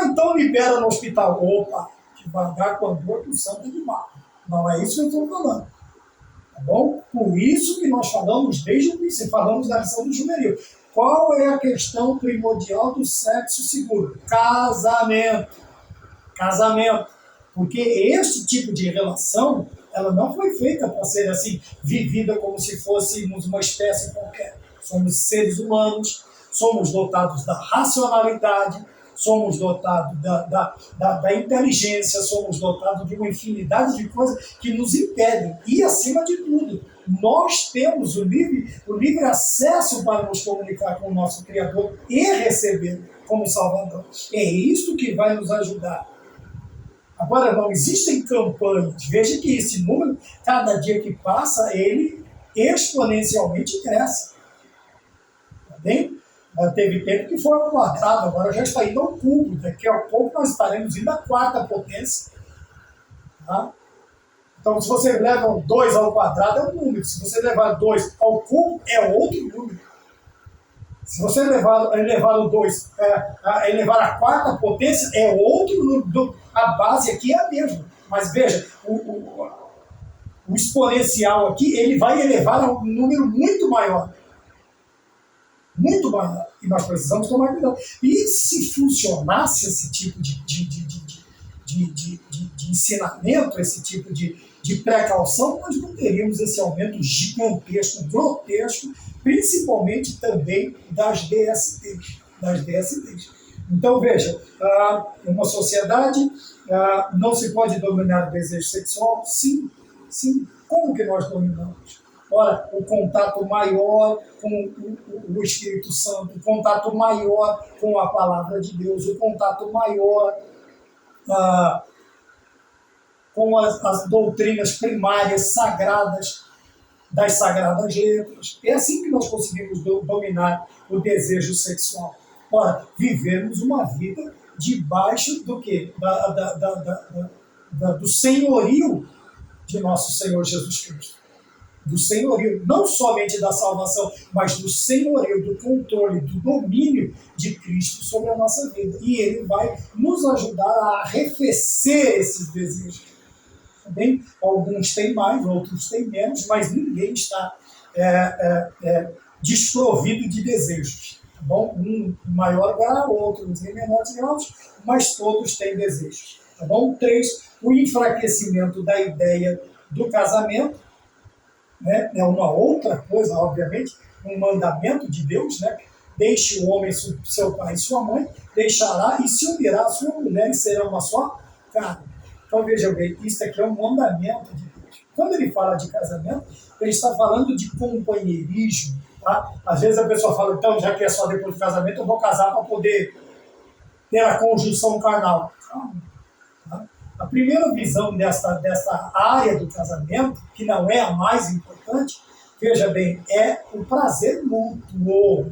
Então libera no hospital. Opa, devagar com a dor do santo de mar. Não é isso que eu estou falando. Tá bom? Por isso que nós falamos desde o início, falamos da lição do juvenil. Qual é a questão primordial do sexo seguro? Casamento. Casamento. Porque este tipo de relação, ela não foi feita para ser assim, vivida como se fôssemos uma espécie qualquer. Somos seres humanos, somos dotados da racionalidade, somos dotados da inteligência, somos dotados de uma infinidade de coisas que nos impedem. E, acima de tudo, nós temos o livre acesso para nos comunicar com o nosso Criador e recebê-lo como Salvador. É isso que vai nos ajudar. Agora, não existem campanhas. Veja que esse número, cada dia que passa, ele exponencialmente cresce. Tá bem? Teve tempo que foi ao quadrado, agora já está indo ao cubo. Daqui a pouco nós estaremos indo à quarta potência. Tá? Então, se você leva 2 ao quadrado, é um número. Se você levar 2 ao cubo, é outro número. Se você elevar o 2, elevar a quarta potência, é outro número. A base aqui é a mesma. Mas veja, o exponencial aqui, ele vai elevar a um número muito maior. Muito maior. E nós precisamos tomar cuidado. E se funcionasse esse tipo de ensinamento, esse tipo de precaução, nós não teríamos esse aumento gigantesco, grotesco, principalmente também das DSTs. Então, veja, uma sociedade não se pode dominar o desejo sexual? Sim. Como que nós dominamos? Ora, o contato maior com o Espírito Santo, o contato maior com a Palavra de Deus, o contato maior com as doutrinas primárias, sagradas, das sagradas letras. É assim que nós conseguimos dominar o desejo sexual. Ora, vivemos uma vida debaixo do quê? Do senhorio de nosso Senhor Jesus Cristo. do senhorio, não somente da salvação, mas do senhorio, do controle, do domínio de Cristo sobre a nossa vida. E Ele vai nos ajudar a arrefecer esses desejos. Também, alguns têm mais, outros têm menos, mas ninguém está desprovido de desejos. Tá bom? Um em maior grau, outros em menores graus, mas todos têm desejos. Tá bom? 3, o enfraquecimento da ideia do casamento, né? É uma outra coisa, obviamente, um mandamento de Deus, né? Deixe o homem, seu pai e sua mãe, deixará e se unirá a sua mulher e será uma só carne. Então veja bem, isso aqui é um mandamento de Deus. Quando ele fala de casamento, ele está falando de companheirismo. Tá? Às vezes a pessoa fala, então, já que é só depois do casamento, eu vou casar para poder ter a conjunção carnal. Calma. Tá? A primeira visão dessa área do casamento, que não é a mais importante, veja bem, é o prazer mútuo,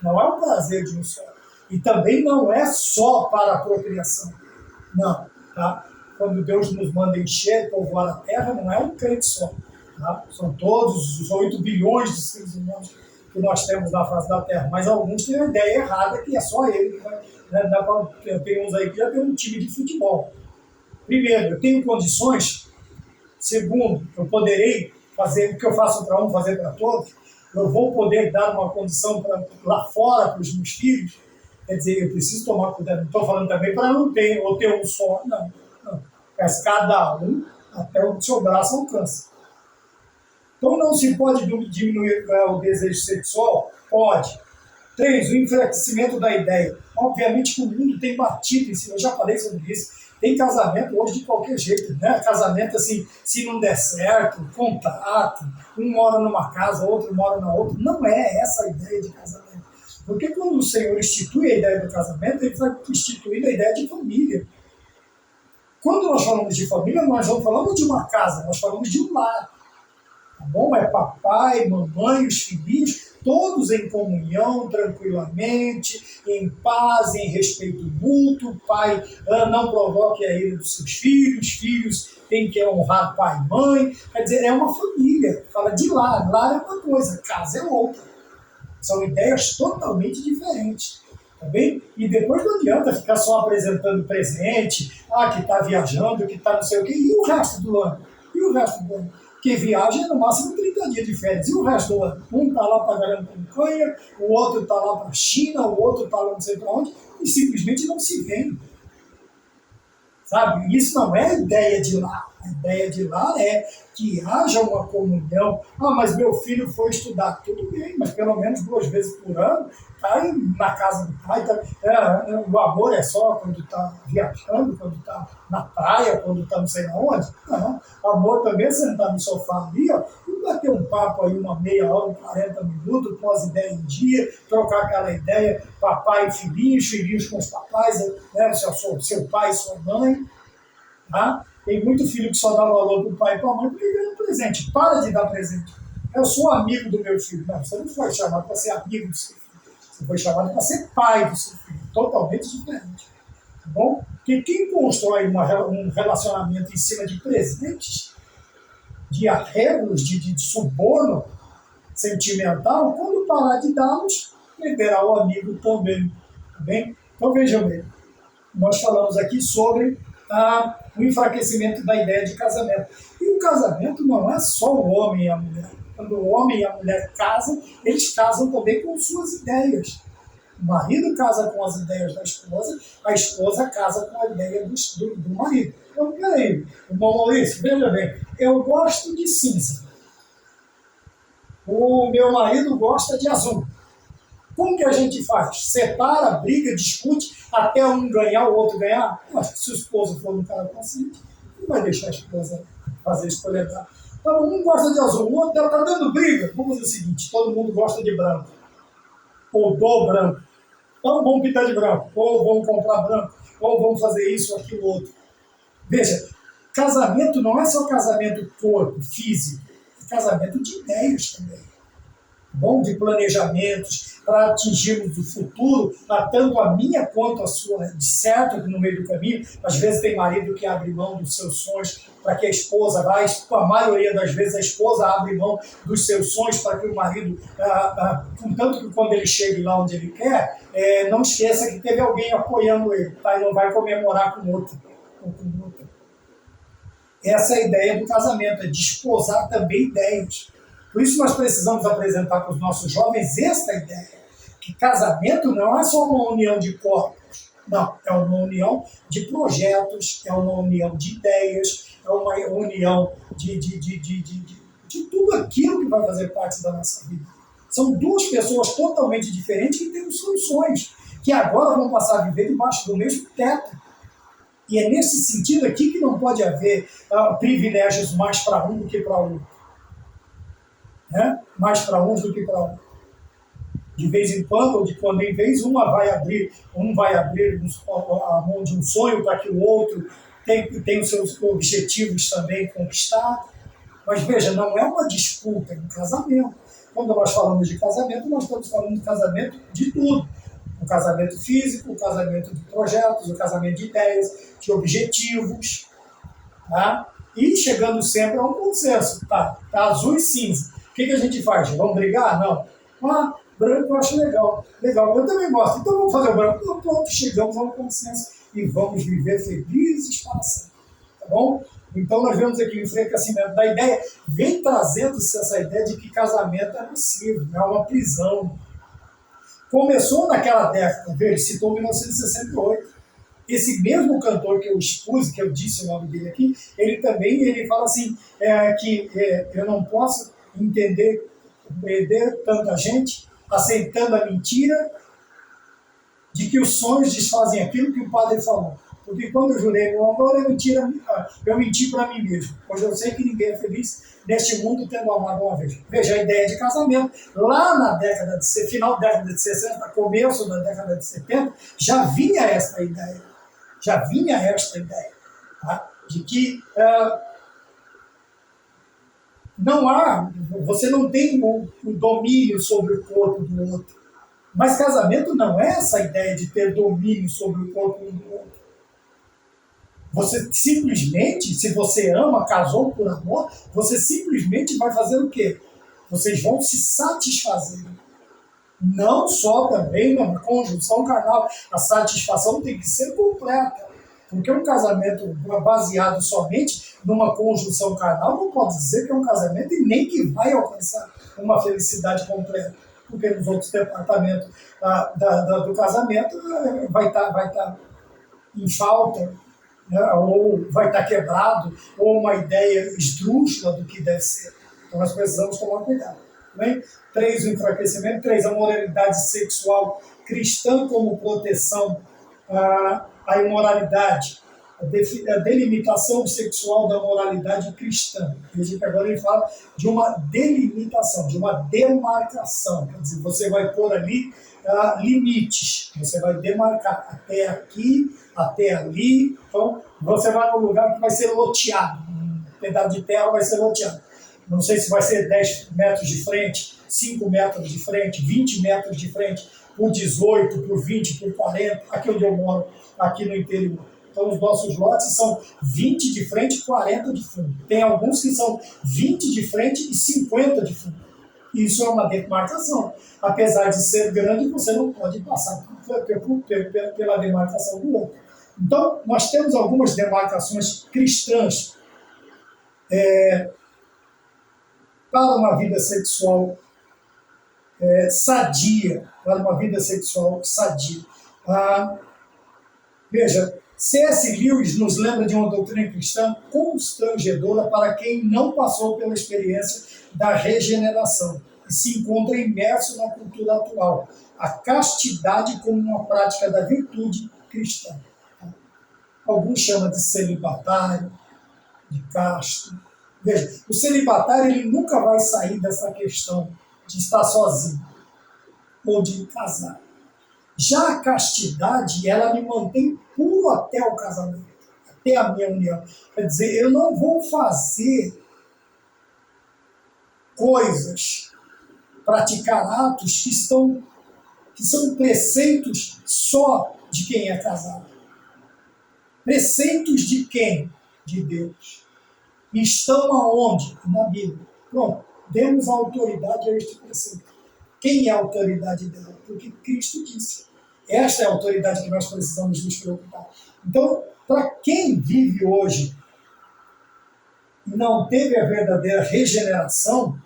não é o prazer de um só. E também não é só para a procriação. Não, tá? Quando Deus nos manda encher, povoar a terra, não é um crente só. Tá? São todos os 8 bilhões de seres humanos que nós temos na face da terra. Mas alguns têm a ideia errada que é só ele. Né? Tem uns aí que já tem um time de futebol. Primeiro, eu tenho condições. Segundo, eu poderei fazer o que eu faço para um, fazer para todos. Eu vou poder dar uma condição lá fora para os meus filhos. Quer dizer, eu preciso tomar cuidado. Não estou falando também para não ter, ou ter um só. Não. Mas cada um até o seu braço alcança. Então não se pode diminuir o desejo sexual? Pode. 3, o enfraquecimento da ideia. Obviamente que o mundo tem batido em cima, eu já falei sobre isso. Tem casamento hoje de qualquer jeito, né? Casamento assim, se não der certo, contrato, um mora numa casa, outro mora na outra. Não é essa a ideia de casamento. Porque quando o Senhor institui a ideia do casamento, ele vai instituindo a ideia de família. Quando nós falamos de família, nós não falamos de uma casa, nós falamos de um lar. Tá bom? É papai, mamãe, os filhinhos, todos em comunhão, tranquilamente, em paz, em respeito mútuo. Pai não provoque a ira dos seus filhos têm que honrar pai e mãe. Quer dizer, é uma família. Fala de lar. Lar é uma coisa, casa é outra. São ideias totalmente diferentes. Tá bem? E depois não adianta ficar só apresentando presente, que está viajando, que está não sei o quê, e o resto do ano? Porque viagem é no máximo 30 dias de férias. E o resto do ano? Um está lá pagando campanha, o outro está lá para a China, o outro está lá não sei para onde, e simplesmente não se vê. Sabe? Isso não é a ideia de lá. A ideia de lá é que haja uma comunhão. Mas meu filho foi estudar. Tudo bem, mas pelo menos 2 vezes por ano está na casa do pai. O amor é só quando está viajando, quando está na praia, quando está não sei aonde. Não. Amor também é sentar no sofá ali, e bater um papo aí, uma meia hora, 40 minutos, com as ideias em dia, trocar aquela ideia, papai e filhinhos com os papais, né, seu pai e sua mãe. Tá? Tem muito filho que só dá valor para o pai e para a mãe porque ganha presente. Para de dar presente. Eu sou amigo do meu filho. Não, você não foi chamado para ser amigo do seu filho. Você foi chamado para ser pai do seu filho. Totalmente diferente. Tá bom? Porque quem constrói um relacionamento em cima de presentes, de arreglos, de suborno sentimental, quando parar de dá-los, perderá o amigo também. Tá bem? Então vejam bem. Nós falamos aqui sobre o enfraquecimento da ideia de casamento. E o casamento não é só o homem e a mulher. Quando o homem e a mulher casam, eles casam também com suas ideias. O marido casa com as ideias da esposa, a esposa casa com a ideia do marido. Então, peraí, irmão Maurício, veja bem, eu gosto de cinza. O meu marido gosta de azul. Como que a gente faz? Separa, briga, discute, até um ganhar, o outro ganhar? Eu acho que se o esposo for um cara consciente, não vai deixar a esposa fazer escolher dela. Então, um gosta de azul, o outro está dando briga. Vamos fazer o seguinte, todo mundo gosta de branco. Ou do branco. Então, vamos pintar de branco. Ou vamos comprar branco. Ou vamos fazer isso, aquilo, outro. Veja, casamento não é só casamento corpo, físico. É casamento de ideias também. bom de planejamentos para atingirmos o futuro, tanto a minha quanto a sua, de certo que no meio do caminho, às vezes tem marido que abre mão dos seus sonhos para que a esposa vá, a maioria das vezes a esposa abre mão dos seus sonhos para que o marido, contanto que quando ele chegue lá onde ele quer, não esqueça que teve alguém apoiando ele, tá? E não vai comemorar com outro. Essa é a ideia do casamento, é desposar também ideias. Por isso nós precisamos apresentar para os nossos jovens esta ideia, que casamento não é só uma união de corpos, não, é uma união de projetos, é uma união de ideias, é uma união de tudo aquilo que vai fazer parte da nossa vida. São duas pessoas totalmente diferentes que têm soluções, que agora vão passar a viver debaixo do mesmo teto. E é nesse sentido aqui que não pode haver privilégios mais para um do que para outro. Mais para uns do que para outro. De vez em quando, ou de quando em vez, um vai abrir a mão de um sonho para que o outro tenha os seus objetivos também conquistados. Mas veja, não é uma disputa, é um casamento. Quando nós falamos de casamento, nós estamos falando de casamento de tudo. O casamento físico, o casamento de projetos, o casamento de ideias, de objetivos. Tá? E chegando sempre a um consenso. Tá azul e cinza. O que a gente faz? Vamos brigar? Não. Branco eu acho legal. Legal, eu também gosto. Então vamos fazer o branco. Então, pronto, chegamos a um consenso e vamos viver felizes para sempre. Tá bom? Então nós vemos aqui o enfraquecimento da ideia. Vem trazendo-se essa ideia de que casamento é possível, é uma prisão. Começou naquela década, ele citou 1968. Esse mesmo cantor que eu expus, que eu disse o nome dele aqui, ele fala assim, que eu não posso entender tanta gente aceitando a mentira de que os sonhos desfazem aquilo que o padre falou. Porque quando eu jurei meu amor, eu menti para mim mesmo. Hoje eu sei que ninguém é feliz neste mundo tendo amado uma vez. Veja a ideia de casamento. Lá na final da década de 60, começo da década de 70, já vinha esta ideia. Tá? De que você não tem o domínio sobre o corpo do outro. Mas casamento não é essa ideia de ter domínio sobre o corpo do outro. Você simplesmente, se você ama, casou por amor, você simplesmente vai fazer o quê? Vocês vão se satisfazer. Não só também na conjunção carnal. A satisfação tem que ser completa. Porque um casamento baseado somente numa conjunção carnal não pode dizer que é um casamento e nem que vai alcançar uma felicidade completa. Porque nos outros departamentos do casamento vai estar em falta, né, ou vai estar quebrado, ou uma ideia esdrúxula do que deve ser. Então nós precisamos tomar cuidado. Bem? 3, o enfraquecimento. 3, a moralidade sexual cristã como proteção à imoralidade. A delimitação sexual da moralidade cristã. Veja que agora ele fala de uma delimitação, de uma demarcação. Quer dizer, você vai pôr ali limites, você vai demarcar até aqui, até ali. Então, você vai num lugar que vai ser loteado. Um pedaço de terra vai ser loteado. Não sei se vai ser 10 metros de frente, 5 metros de frente, 20 metros de frente, por 18, por 20, por 40, aqui onde eu moro, aqui no interior. Então, os nossos lotes são 20 de frente e 40 de fundo. Tem alguns que são 20 de frente e 50 de fundo. Isso é uma demarcação. Apesar de ser grande, você não pode passar pela demarcação do outro. Então, nós temos algumas demarcações cristãs para uma vida sexual sadia. Veja, C.S. Lewis nos lembra de uma doutrina cristã constrangedora para quem não passou pela experiência da regeneração e se encontra imerso na cultura atual. A castidade como uma prática da virtude cristã. Alguns chamam de celibatário, de casto. Veja, o celibatário ele nunca vai sair dessa questão de estar sozinho ou de casar. Já a castidade, ela me mantém puro até o casamento, até a minha união. Quer dizer, eu não vou fazer coisas praticar atos que são preceitos só de quem é casado. Preceitos de quem? De Deus. E estão aonde? Na Bíblia. Pronto, demos autoridade a este preceito. Quem é a autoridade dela? Porque Cristo disse. Esta é a autoridade que nós precisamos nos preocupar. Então, para quem vive hoje e não teve a verdadeira regeneração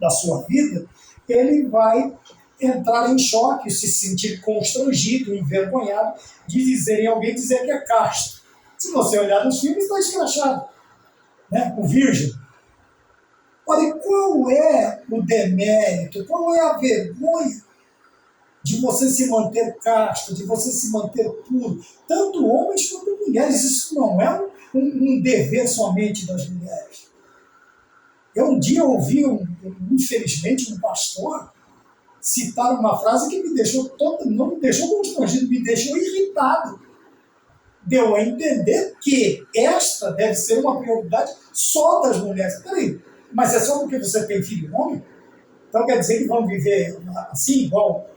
da sua vida, ele vai entrar em choque, se sentir constrangido, envergonhado de dizer alguém dizer que é casto. Se você olhar nos filmes, está escrachado, né? O virgem. Olha, qual é o demérito, qual é a vergonha de você se manter casto, de você se manter puro, tanto homens quanto mulheres? Isso não é um dever somente das mulheres. Eu um dia ouvi, infelizmente, um pastor citar uma frase que me deixou não me deixou constrangido, me deixou irritado. Deu a entender que esta deve ser uma prioridade só das mulheres. Peraí, mas é só porque você tem filho homem? Então quer dizer que vão viver assim, igual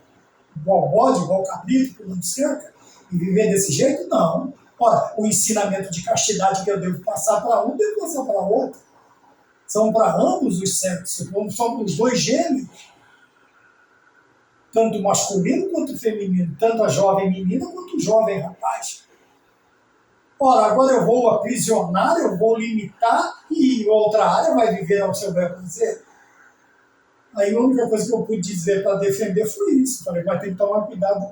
bode, igual cabrito, pulando cerca, e viver desse jeito? Não. Ora, o ensinamento de castidade que eu devo passar para um, devo passar para outro. São para ambos os sexos, são os dois gêneros, tanto masculino quanto feminino, tanto a jovem menina quanto o jovem rapaz. Ora, agora eu vou aprisionar, eu vou limitar e outra área vai viver ao seu bel prazer. Aí a única coisa que eu pude dizer para defender foi isso. Falei, vai ter que tomar cuidado.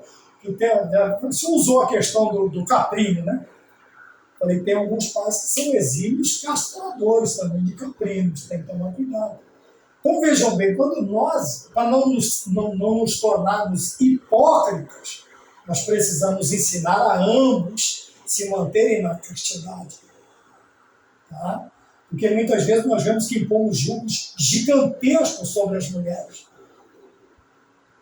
Você usou a questão do caprino, né? Falei, tem alguns pais que são exímios castradores também de caprinos, tem que tomar cuidado. Então vejam bem, quando nós, para não nos tornarmos hipócritas, nós precisamos ensinar a ambos se manterem na castidade. Tá? Porque muitas vezes nós vemos que impomos julgos gigantescos sobre as mulheres.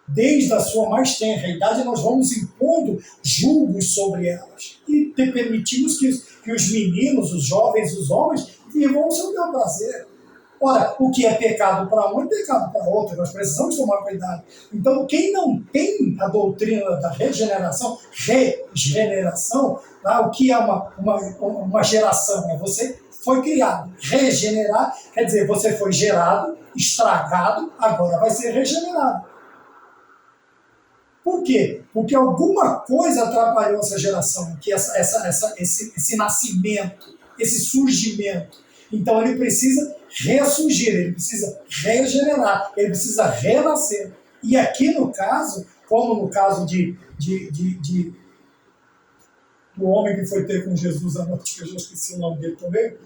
Desde a sua mais tenra idade, nós vamos impondo julgos sobre elas. E permitimos que os meninos, os jovens, os homens, vivam o seu bel prazer. Ora, o que é pecado para um é pecado para outro. Nós precisamos tomar cuidado. Então, quem não tem a doutrina da regeneração, tá? O que é uma geração? É você foi criado. Regenerar quer dizer, você foi gerado, estragado, agora vai ser regenerado. Por quê? Porque alguma coisa atrapalhou essa geração, que esse nascimento, esse surgimento. Então ele precisa ressurgir, ele precisa regenerar, ele precisa renascer. E aqui no caso, como no caso do homem que foi ter com Jesus à noite, que eu já esqueci o nome dele também,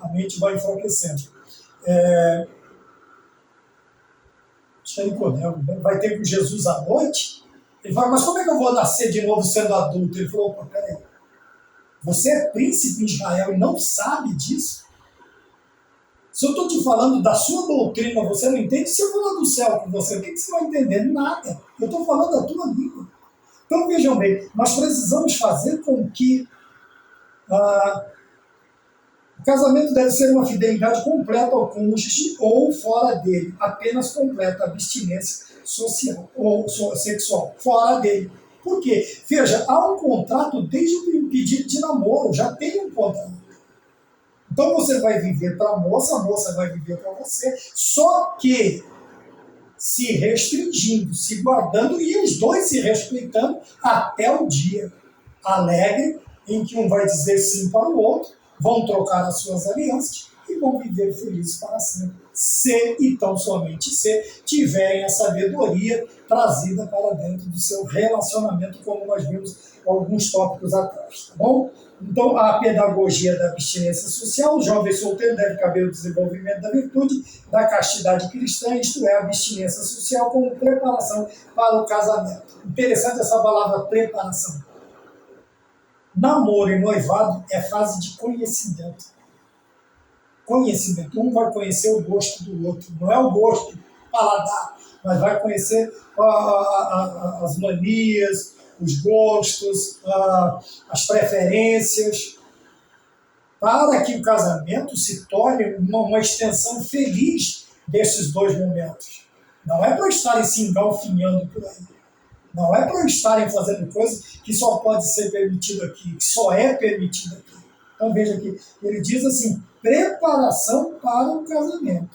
a mente vai enfraquecendo. Vai ter com Jesus à noite, ele fala, mas como é que eu vou nascer de novo sendo adulto? Ele falou, opa, peraí, você é príncipe em Israel e não sabe disso? Se eu estou te falando da sua doutrina, você não entende? Se eu falar do céu com você, o que você vai entender? Nada. Eu estou falando da tua língua. Então vejam bem, nós precisamos fazer com que o casamento deve ser uma fidelidade completa ao cônjuge ou fora dele, apenas completa abstinência social ou sexual, fora dele. Por quê? Veja, há um contrato desde o pedido de namoro, já tem um contrato. Então você vai viver para a moça vai viver para você, só que se restringindo, se guardando e os dois se respeitando até o dia alegre em que um vai dizer sim para o outro, vão trocar as suas alianças e vão viver felizes para sempre. Se, e tão somente se, tiverem a sabedoria trazida para dentro do seu relacionamento, como nós vimos alguns tópicos atrás, tá bom? Então, a pedagogia da abstinência social, o jovem solteiro deve caber o desenvolvimento da virtude, da castidade cristã, isto é, a abstinência social como preparação para o casamento. Interessante essa palavra preparação. Namoro e noivado é fase de conhecimento. Conhecimento. Um vai conhecer o gosto do outro. Não é o gosto paladar, mas vai conhecer as manias, os gostos, as preferências, para que o casamento se torne uma extensão feliz desses dois momentos. Não é para estarem se engalfinhando por aí. Não é para estarem fazendo coisas que só pode ser permitido aqui, que só é permitido aqui. Então veja aqui, ele diz assim, preparação para o casamento.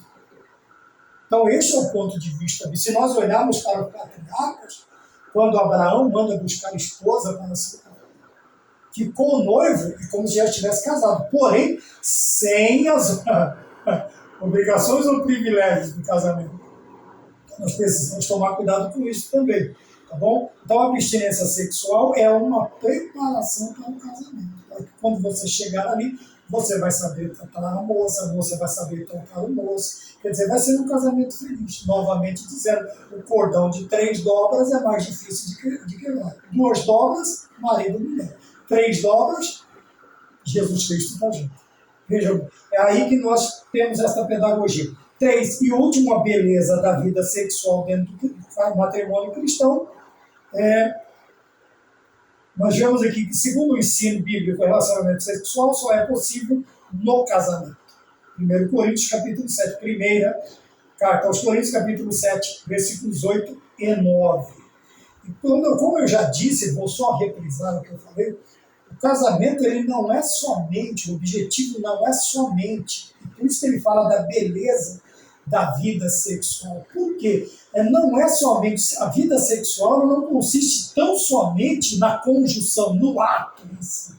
Então este é o ponto de vista. Se nós olharmos para os patriarcas, quando Abraão manda buscar esposa para si, ficou noivo e como se já estivesse casado, porém sem as obrigações ou privilégios do casamento. Então, nós precisamos tomar cuidado com isso também, tá bom? Então a abstinência sexual é uma preparação para o casamento. Para que quando você chegar ali, você vai saber tratar a moça, você vai saber tocar o moço. Quer dizer, vai ser um casamento feliz. Novamente dizendo, o cordão de 3 dobras é mais difícil de quebrar. 2 dobras, marido e mulher. 3 dobras, Jesus Cristo está junto. Vejam, é aí que nós temos essa pedagogia. 3, e última beleza da vida sexual dentro do matrimônio cristão, nós vemos aqui que, segundo o ensino bíblico, o relacionamento sexual só é possível no casamento. 1 Coríntios, capítulo 7, primeira carta aos Coríntios, capítulo 7, versículos 8 e 9. E como eu já disse, vou só reprisar o que eu falei, o casamento ele não é somente, o objetivo não é somente, por isso que ele fala da beleza da vida sexual. Por quê? Não é somente, a vida sexual não consiste tão somente na conjunção, no ato em si.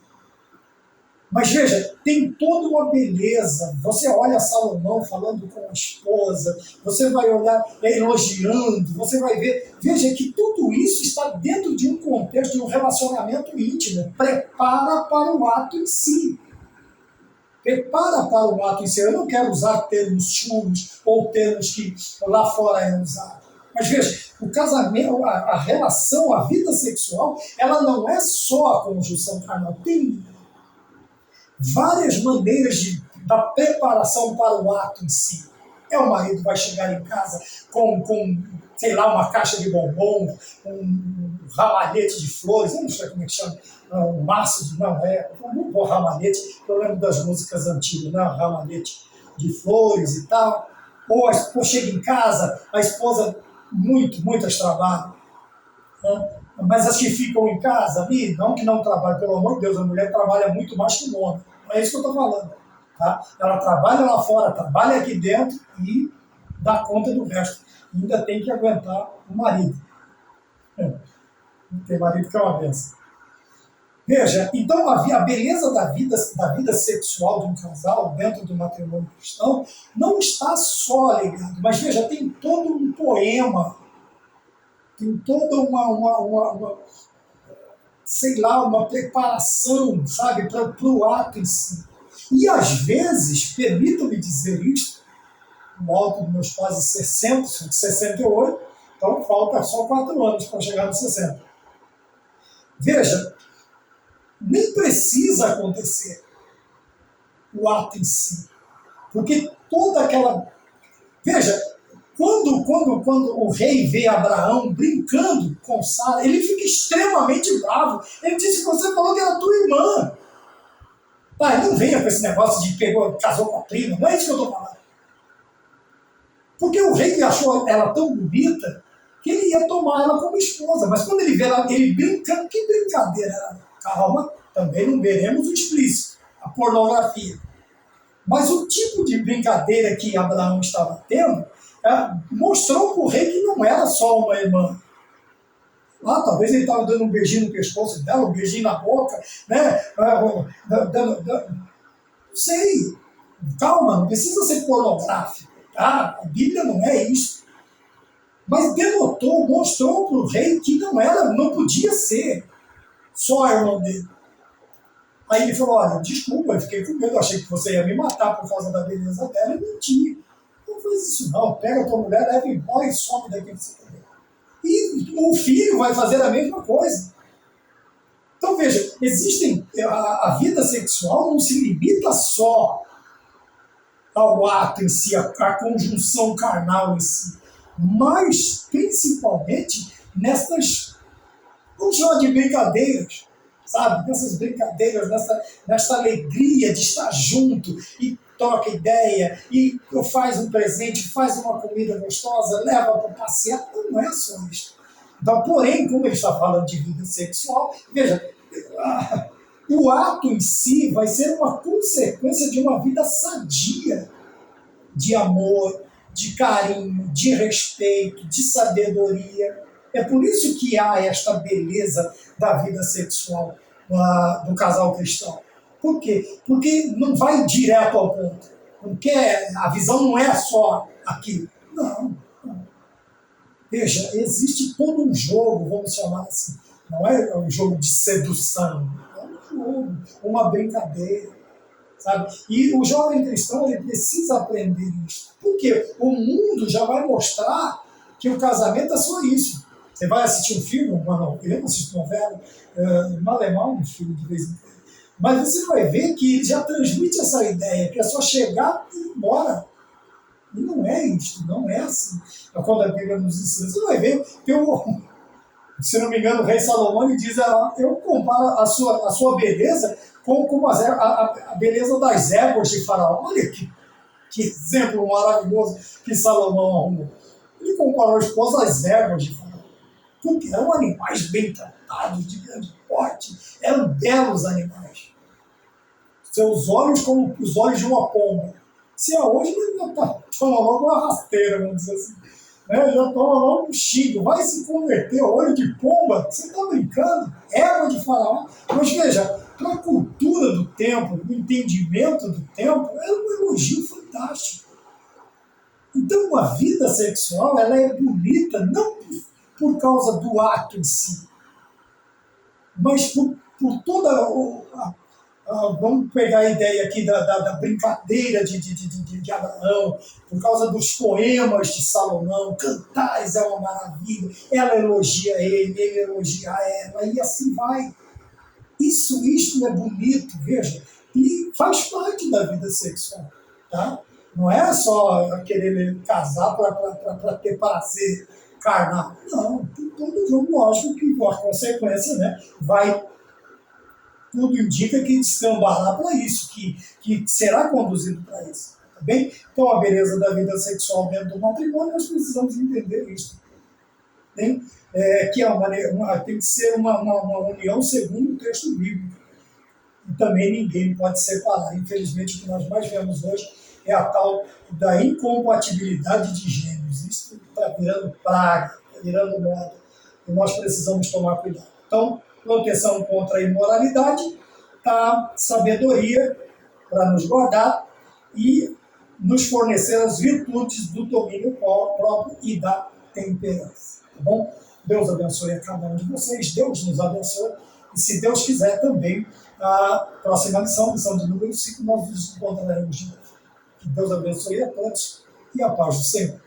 Mas veja, tem toda uma beleza. Você olha Salomão falando com a esposa, você vai olhar elogiando, você vai ver. Veja que tudo isso está dentro de um contexto, de um relacionamento íntimo. Prepara para o ato em si. Prepara para o ato em si. Eu não quero usar termos chulos ou termos que lá fora é usado. Mas veja, o casamento, a relação, a vida sexual, ela não é só a conjunção carnal. Tem várias maneiras da preparação para o ato em si. O marido que vai chegar em casa com, sei lá, uma caixa de bombom, um ramalhete de flores, eu não sei como é que chama, um maço de, vamos pôr ramalhete, eu lembro das músicas antigas, né? Ramalhete de flores e tal. Ou a esposa chega em casa, a esposa, muitas trabalham, né? Mas as que ficam em casa ali, não que não trabalhem, pelo amor de Deus, a mulher trabalha muito mais que o homem. Não é isso que eu estou falando. Tá? Ela trabalha lá fora, trabalha aqui dentro e dá conta do resto. Ainda tem que aguentar o marido. Tem marido que é uma benção. Veja, então a beleza da vida sexual de um casal dentro do matrimônio cristão não está só ligado, mas veja, tem todo um poema, tem toda uma preparação, sabe, para o ato em si. E às vezes, permitam-me dizer isto, no alto dos meus quase 60, 68, então falta só 4 anos para chegar nos 60. Veja, nem precisa acontecer o ato em si, porque toda aquela... Veja, quando o rei vê Abraão brincando com Sara, ele fica extremamente bravo. Ele disse que você falou que era tua irmã. Tá, não venha com esse negócio de casou com a prima, não é isso que eu estou falando. Porque o rei achou ela tão bonita que ele ia tomar ela como esposa. Mas quando ele vê ela, ele brincando, que brincadeira era? Calma, também não veremos o explícito, a pornografia. Mas o tipo de brincadeira que Abraão estava tendo mostrou para o rei que não era só uma irmã. Talvez ele estava dando um beijinho no pescoço dela, um beijinho na boca, né? Não sei. Calma, não precisa ser pornográfico, tá? A Bíblia não é isso. Mas mostrou para o rei que não podia ser só a irmã dele. Aí ele falou, olha, desculpa, eu fiquei com medo, achei que você ia me matar por causa da beleza dela, e menti. Não faz isso não, pega a tua mulher, leva embora e some daqui que você quer. E o filho vai fazer a mesma coisa. Então veja, a vida sexual não se limita só ao ato em si, à conjunção carnal em si, mas principalmente vamos chamar de brincadeiras, sabe? Nessas brincadeiras, nessa alegria de estar junto. E troca ideia, e faz um presente, faz uma comida gostosa, leva para passear. Não é só isso. Então, porém, como ele está falando de vida sexual, veja, o ato em si vai ser uma consequência de uma vida sadia, de amor, de carinho, de respeito, de sabedoria. É por isso que há esta beleza da vida sexual do casal cristão. Por quê? Porque não vai direto ao ponto. Porque a visão não é só aquilo. Não. Veja, existe todo um jogo, vamos chamar assim. Não é um jogo de sedução. É um jogo, uma brincadeira. Sabe? E o jovem cristão ele precisa aprender isso. Porque o mundo já vai mostrar que o casamento é só isso. Você vai assistir um filme, eu não assisto novela, um alemão, um filme de vez em quando. Mas você vai ver que ele já transmite essa ideia, que é só chegar e ir embora. E não é isso, não é assim. Quando a Bíblia nos ensina, você vai ver que se não me engano, o rei Salomão ele diz, eu comparo a sua beleza com a beleza das éguas de Faraó. Olha que exemplo maravilhoso que Salomão arrumou. Ele comparou a esposa às éguas de Faraó. Porque eram animais bem tratados, de grande porte, eram belos animais. Seus olhos como os olhos de uma pomba. Se é hoje, ele toma logo uma rasteira, vamos dizer assim. Já toma logo um xingo. Vai se converter, olho de pomba? Você está brincando? Égua de Faraó. Mas veja, para a cultura do tempo, o entendimento do tempo, é um elogio fantástico. Então, a vida sexual ela é bonita não por causa do ato em si, mas por toda vamos pegar a ideia aqui da brincadeira de Abraão, por causa dos poemas de Salomão, cantares é uma maravilha, ela elogia ele elogia ela, e assim vai. Isso é bonito, veja, e faz parte da vida sexual, tá? Não é só querer casar para ter prazer carnal. Não, tem todo o jogo lógico que, por consequência, né, tudo indica que descambará para isso, que será conduzido para isso. Tá bem? Então, a beleza da vida sexual dentro do matrimônio, nós precisamos entender isso. Tem, que tem que ser uma união segundo o texto bíblico. E também ninguém pode separar. Infelizmente, o que nós mais vemos hoje é a tal da incompatibilidade de gêneros. Isso está virando praga, está virando moda. E nós precisamos tomar cuidado. Então, proteção contra a imoralidade, a sabedoria para nos guardar e nos fornecer as virtudes do domínio próprio e da temperança. Tá bom? Deus abençoe a cada um de vocês, Deus nos abençoe, e se Deus quiser também, a próxima lição de número 5, nós nos encontraremos de novo. Que Deus abençoe a todos e a paz do Senhor.